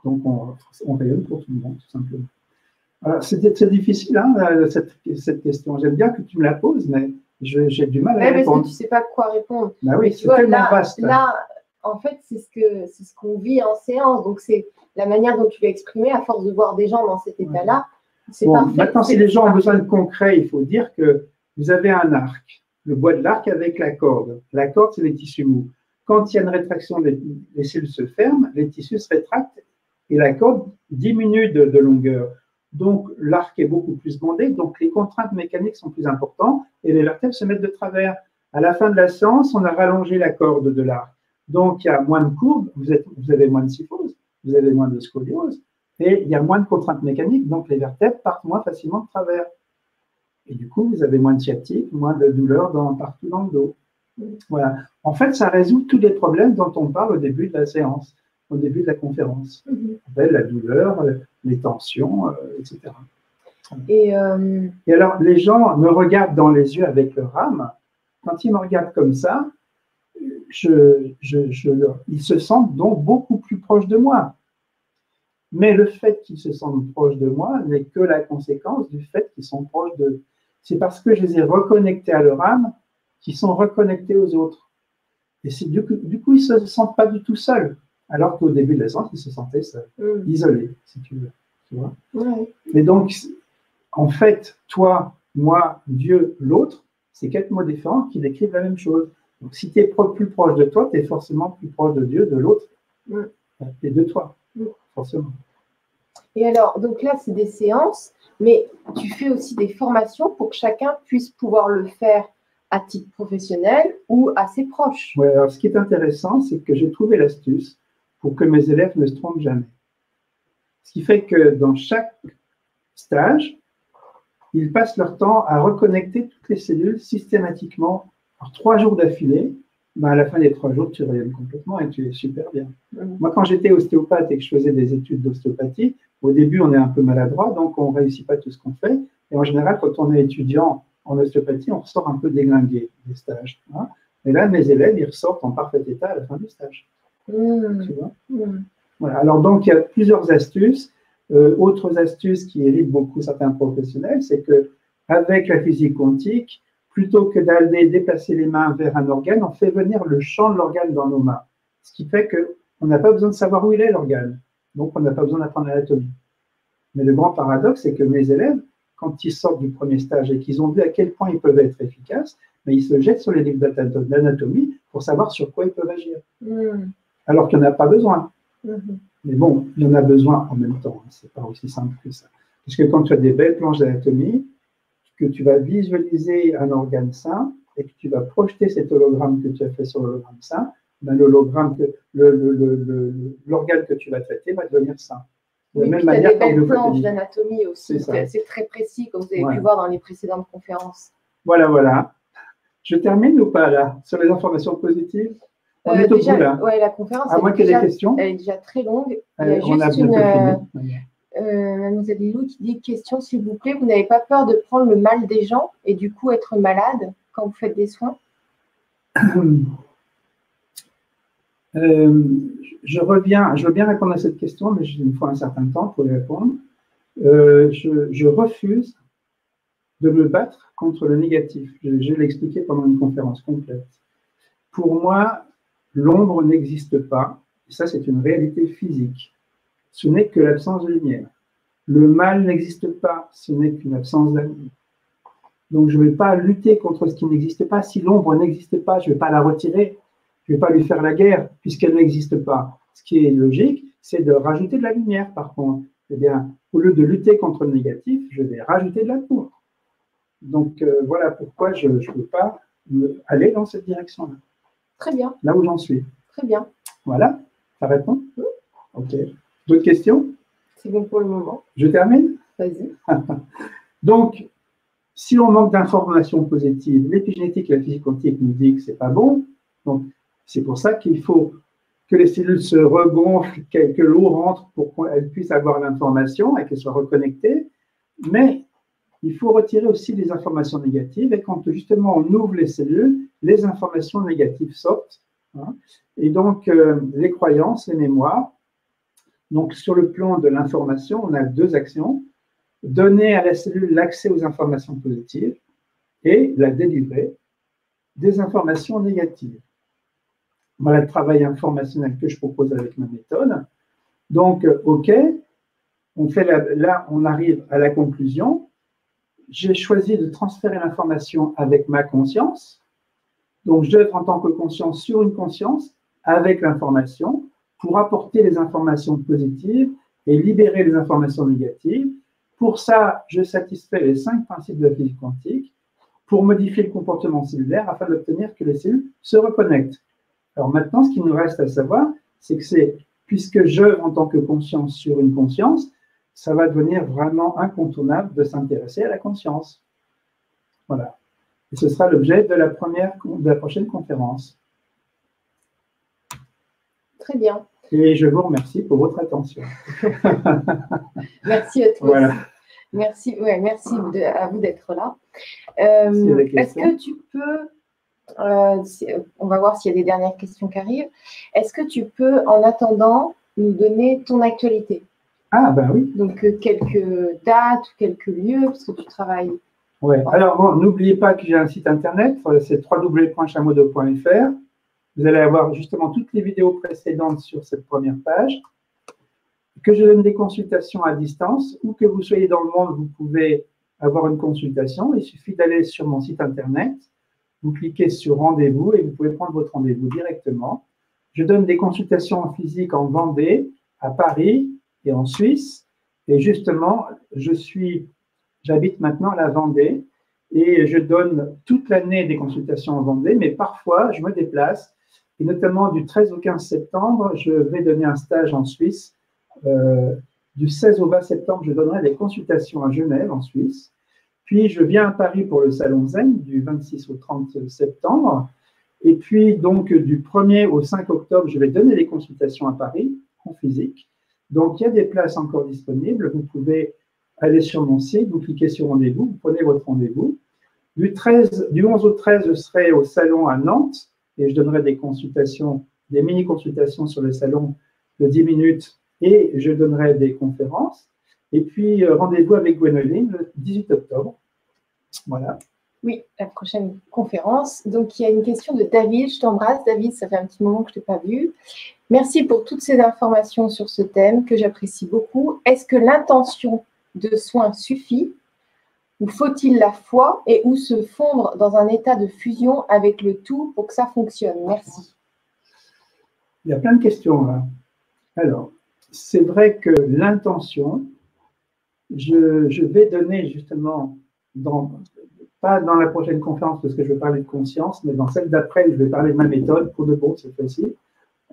Donc on rayonne pour tout le monde, tout simplement. C'est difficile, hein, cette question. J'aime bien que tu me la poses, mais j'ai du mal à répondre. Parce que tu ne sais pas quoi répondre. Bah oui, c'est tellement vaste. Là, en fait, c'est ce qu'on vit en séance. Donc, c'est la manière dont tu l'as exprimé, à force de voir des gens dans cet état-là. C'est parfait. Maintenant, si les gens ont besoin de concret, il faut dire que vous avez un arc, le bois de l'arc avec la corde. La corde, c'est les tissus mous. Quand il y a une rétraction, les cellules se ferment, les tissus se rétractent et la corde diminue de longueur. Donc, l'arc est beaucoup plus bondé, donc les contraintes mécaniques sont plus importantes et les vertèbres se mettent de travers. À la fin de la séance, on a rallongé la corde de l'arc. Donc, il y a moins de courbes, vous avez moins de syphose, vous avez moins de scoliose et il y a moins de contraintes mécaniques, donc les vertèbres partent moins facilement de travers. Et du coup, vous avez moins de sciatique, moins de douleur partout dans le dos. Voilà. En fait, ça résout tous les problèmes dont on parle au début de la séance, au début de la conférence. La douleur, les tensions, etc. Et alors, les gens me regardent dans les yeux avec leur âme. Quand ils me regardent comme ça, ils se sentent donc beaucoup plus proches de moi. Mais le fait qu'ils se sentent proches de moi n'est que la conséquence du fait qu'ils sont proches d'eux. C'est parce que je les ai reconnectés à leur âme qu'ils sont reconnectés aux autres. Et du coup, ils ne se sentent pas du tout seuls. Alors qu'au début de la séance, ils se sentaient seuls, isolés, si tu veux. Tu vois. Et donc, en fait, toi, moi, Dieu, l'autre, c'est 4 mots différents qui décrivent la même chose. Donc, si tu es plus proche de toi, tu es forcément plus proche de Dieu, de l'autre, et de toi, forcément. Et alors, donc là, c'est des séances, mais tu fais aussi des formations pour que chacun puisse pouvoir le faire à titre professionnel ou à ses proches. Oui, alors ce qui est intéressant, c'est que j'ai trouvé l'astuce pour que mes élèves ne se trompent jamais. Ce qui fait que dans chaque stage, ils passent leur temps à reconnecter toutes les cellules systématiquement. Alors, 3 jours d'affilée, à la fin des 3 jours, tu reviens complètement et tu es super bien. Moi, quand j'étais ostéopathe et que je faisais des études d'ostéopathie, au début, on est un peu maladroit, donc on ne réussit pas tout ce qu'on fait. Et en général, quand on est étudiant en ostéopathie, on ressort un peu déglingué des stages. Hein. Et là, mes élèves, ils ressortent en parfait état à la fin du stage. Tu vois. Voilà. Alors, donc, il y a plusieurs astuces. Autres astuces qui irritent beaucoup certains professionnels, c'est qu'avec la physique quantique, plutôt que d'aller déplacer les mains vers un organe, on fait venir le champ de l'organe dans nos mains. Ce qui fait qu'on n'a pas besoin de savoir où il est, l'organe. Donc, on n'a pas besoin d'apprendre l'anatomie. Mais le grand paradoxe, c'est que mes élèves, quand ils sortent du premier stage et qu'ils ont vu à quel point ils peuvent être efficaces, mais ils se jettent sur les livres d'anatomie pour savoir sur quoi ils peuvent agir. Alors qu'il n'y en a pas besoin. Mais bon, il y en a besoin en même temps. Ce n'est pas aussi simple que ça. Parce que quand tu as des belles planches d'anatomie, que tu vas visualiser un organe sain et que tu vas projeter cet hologramme que tu as fait sur l'hologramme sain, l'organe que tu vas traiter va devenir sain. De la même manière, tu as des belles planches d'anatomie aussi. C'est très précis, comme vous avez pu voir dans les précédentes conférences. Voilà. Je termine ou pas là, sur les informations positives? On est au bout là. Ouais, la conférence, à moins qu'il y ait des questions. Elle est déjà très longue. Il y a juste Mademoiselle Lilou qui dit: question s'il vous plaît, vous n'avez pas peur de prendre le mal des gens et du coup être malade quand vous faites des soins? Je veux bien répondre à cette question, mais il me faut un certain temps pour y répondre. Je refuse de me battre contre le négatif. Je l'ai expliqué pendant une conférence complète. Pour moi, l'ombre n'existe pas. Et ça, c'est une réalité physique. Ce n'est que l'absence de lumière. Le mal n'existe pas. Ce n'est qu'une absence d'amour. Donc, je ne vais pas lutter contre ce qui n'existe pas. Si l'ombre n'existe pas, je ne vais pas la retirer. Je ne vais pas lui faire la guerre puisqu'elle n'existe pas. Ce qui est logique, c'est de rajouter de la lumière, par contre. Eh bien, au lieu de lutter contre le négatif, je vais rajouter de l'amour. Donc, voilà pourquoi je ne peux pas aller dans cette direction-là. Très bien. Là où j'en suis. Très bien. Voilà. Ça répond? Ok. D'autres questions? C'est bon pour le moment. Je termine? Vas-y. Donc, si on manque d'informations positives, l'épigénétique et la physique quantique nous dit que ce n'est pas bon. Donc, c'est pour ça qu'il faut que les cellules se regonflent, que l'eau rentre pour qu'elles puissent avoir l'information et qu'elles soient reconnectées. Mais il faut retirer aussi les informations négatives. Et quand justement on ouvre les cellules, les informations négatives sortent. Hein. Et donc, les croyances, les mémoires. Donc, sur le plan de l'information, on a 2 actions. Donner à la cellule l'accès aux informations positives et la délivrer des informations négatives. Voilà le travail informationnel que je propose avec ma méthode. Donc, OK, là, on arrive à la conclusion. J'ai choisi de transférer l'information avec ma conscience. Donc, j'œuvre en tant que conscience sur une conscience avec l'information pour apporter les informations positives et libérer les informations négatives. Pour ça, je satisfais les 5 principes de la physique quantique pour modifier le comportement cellulaire afin d'obtenir que les cellules se reconnectent. Alors maintenant, ce qu'il nous reste à savoir, c'est que puisque j'œuvre en tant que conscience sur une conscience, ça va devenir vraiment incontournable de s'intéresser à la conscience. Voilà. Et ce sera l'objet de la prochaine conférence. Très bien. Et je vous remercie pour votre attention. Merci à toi. Voilà. Merci à vous d'être là. Est-ce que tu peux, on va voir s'il y a des dernières questions qui arrivent, est-ce que tu peux, en attendant, nous donner ton actualité? Ah, ben oui. Donc, quelques dates ou quelques lieux, parce que tu travailles. Oui. Alors, bon, n'oubliez pas que j'ai un site internet, c'est www.chameau2.fr. Vous allez avoir justement toutes les vidéos précédentes sur cette première page. Que je donne des consultations à distance ou que vous soyez dans le monde, vous pouvez avoir une consultation. Il suffit d'aller sur mon site internet, vous cliquez sur rendez-vous et vous pouvez prendre votre rendez-vous directement. Je donne des consultations en physique en Vendée, à Paris et en Suisse. Et justement, j'habite maintenant à la Vendée et je donne toute l'année des consultations en Vendée, mais parfois je me déplace et notamment du 13 au 15 septembre, je vais donner un stage en Suisse. Du 16 au 20 septembre, je donnerai des consultations à Genève, en Suisse. Puis, je viens à Paris pour le Salon Zen, du 26 au 30 septembre. Et puis, donc, du 1er au 5 octobre, je vais donner des consultations à Paris, en physique. Donc, il y a des places encore disponibles. Vous pouvez aller sur mon site, vous cliquez sur rendez-vous, vous prenez votre rendez-vous. Du 11 au 13, je serai au Salon à Nantes et je donnerai des consultations, des mini-consultations sur le salon de 10 minutes et je donnerai des conférences. Et puis, rendez-vous avec Gwénoline le 18 octobre. Voilà. Oui, la prochaine conférence. Donc, il y a une question de David. Je t'embrasse, David. Ça fait un petit moment que je ne t'ai pas vu. Merci pour toutes ces informations sur ce thème que j'apprécie beaucoup. Est-ce que l'intention de soin suffit ou faut-il la foi et ou se fondre dans un état de fusion avec le tout pour que ça fonctionne? Merci. Il y a plein de questions là. Alors, c'est vrai que l'intention, je vais donner justement, pas dans la prochaine conférence parce que je vais parler de conscience, mais dans celle d'après, je vais parler de ma méthode pour de bon cette fois-ci.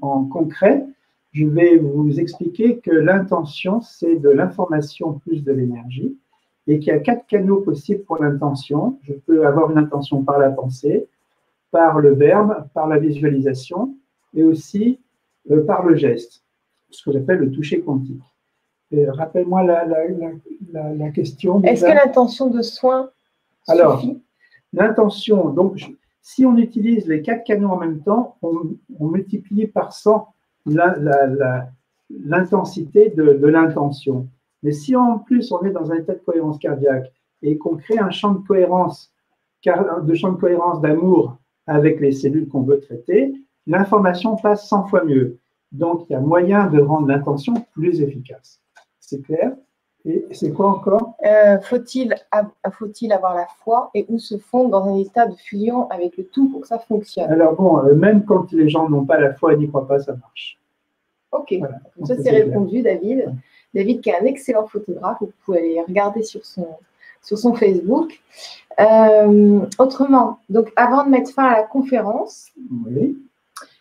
En concret, je vais vous expliquer que l'intention, c'est de l'information plus de l'énergie et qu'il y a 4 canaux possibles pour l'intention. Je peux avoir une intention par la pensée, par le verbe, par la visualisation et aussi par le geste, ce que j'appelle le toucher quantique. Rappelle-moi la question. Est-ce que l'intention de soin suffit? Alors, l'intention, donc, si on utilise les 4 canaux en même temps, on multiplie par 100 l'intensité de l'intention. Mais si en plus on est dans un état de cohérence cardiaque et qu'on crée un champ de cohérence d'amour avec les cellules qu'on veut traiter, l'information passe 100 fois mieux. Donc, il y a moyen de rendre l'intention plus efficace. C'est clair? Et c'est quoi encore? Faut-il avoir la foi et ou se fondre dans un état de fusion avec le tout pour que ça fonctionne? Alors bon, même quand les gens n'ont pas la foi et n'y croient pas, ça marche. Ok, voilà. Donc ça c'est répondu, David. Ouais. David qui est un excellent photographe, vous pouvez aller regarder sur son Facebook. Autrement, donc avant de mettre fin à la conférence, oui,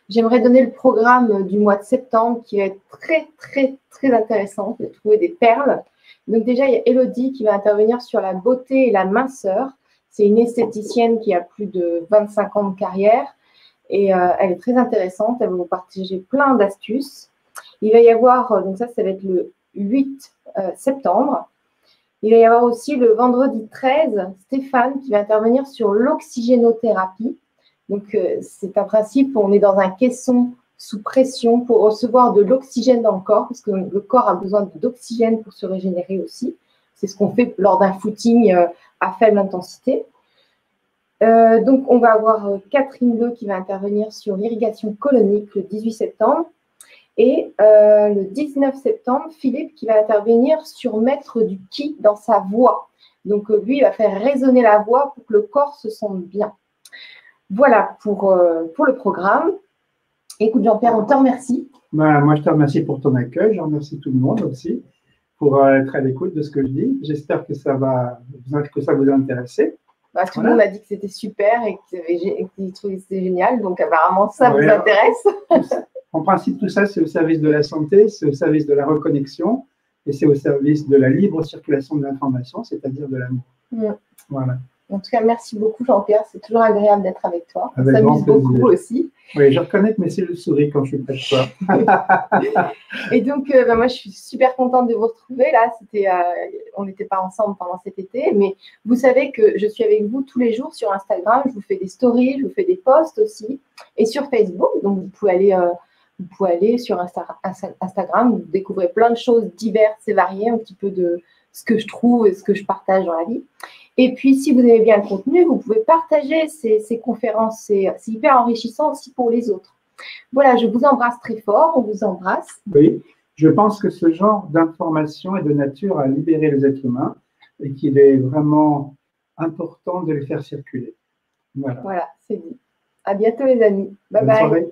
j'aimerais donner le programme du mois de septembre qui va être très, très, très intéressant. Vous allez trouver des perles. Donc déjà, il y a Elodie qui va intervenir sur la beauté et la minceur. C'est une esthéticienne qui a plus de 25 ans de carrière et elle est très intéressante. Elle va vous partager plein d'astuces. Il va y avoir, donc ça va être le 8 septembre. Il va y avoir aussi le vendredi 13, Stéphane qui va intervenir sur l'oxygénothérapie. Donc, c'est un principe où on est dans un caisson sous pression pour recevoir de l'oxygène dans le corps, parce que le corps a besoin d'oxygène pour se régénérer aussi. C'est ce qu'on fait lors d'un footing à faible intensité. Donc, on va avoir Catherine Leu qui va intervenir sur l'irrigation colonique le 18 septembre. Et le 19 septembre, Philippe qui va intervenir sur mettre du ki dans sa voix. Donc, lui, il va faire résonner la voix pour que le corps se sente bien. Voilà pour le programme. Écoute, Jean-Pierre, on te remercie. Moi, je te remercie pour ton accueil. Je remercie tout le monde aussi pour être à l'écoute de ce que je dis. J'espère que ça vous a intéressé. Tout le monde a dit que c'était super et qu'ils trouvaient que c'était génial. Donc, apparemment, ça vous intéresse. En principe, tout ça, c'est au service de la santé, c'est au service de la reconnexion et c'est au service de la libre circulation de l'information, c'est-à-dire de l'amour. Voilà. En tout cas, merci beaucoup, Jean-Pierre. C'est toujours agréable d'être avec toi. On s'amuse beaucoup aussi. Oui, je reconnais que mes cellules sourient quand je suis près de toi. Et donc, moi, je suis super contente de vous retrouver. Là, on n'était pas ensemble pendant cet été, mais vous savez que je suis avec vous tous les jours sur Instagram. Je vous fais des stories, je vous fais des posts aussi. Et sur Facebook, donc vous pouvez aller sur Instagram. Vous découvrez plein de choses diverses et variées, un petit peu de ce que je trouve et ce que je partage dans la vie. Et puis, si vous aimez bien le contenu, vous pouvez partager ces conférences. C'est hyper enrichissant aussi pour les autres. Voilà, je vous embrasse très fort. On vous embrasse. Oui, je pense que ce genre d'information est de nature à libérer les êtres humains et qu'il est vraiment important de les faire circuler. Voilà. Voilà, c'est dit. À bientôt, les amis. Bye Bonne bye. soirée.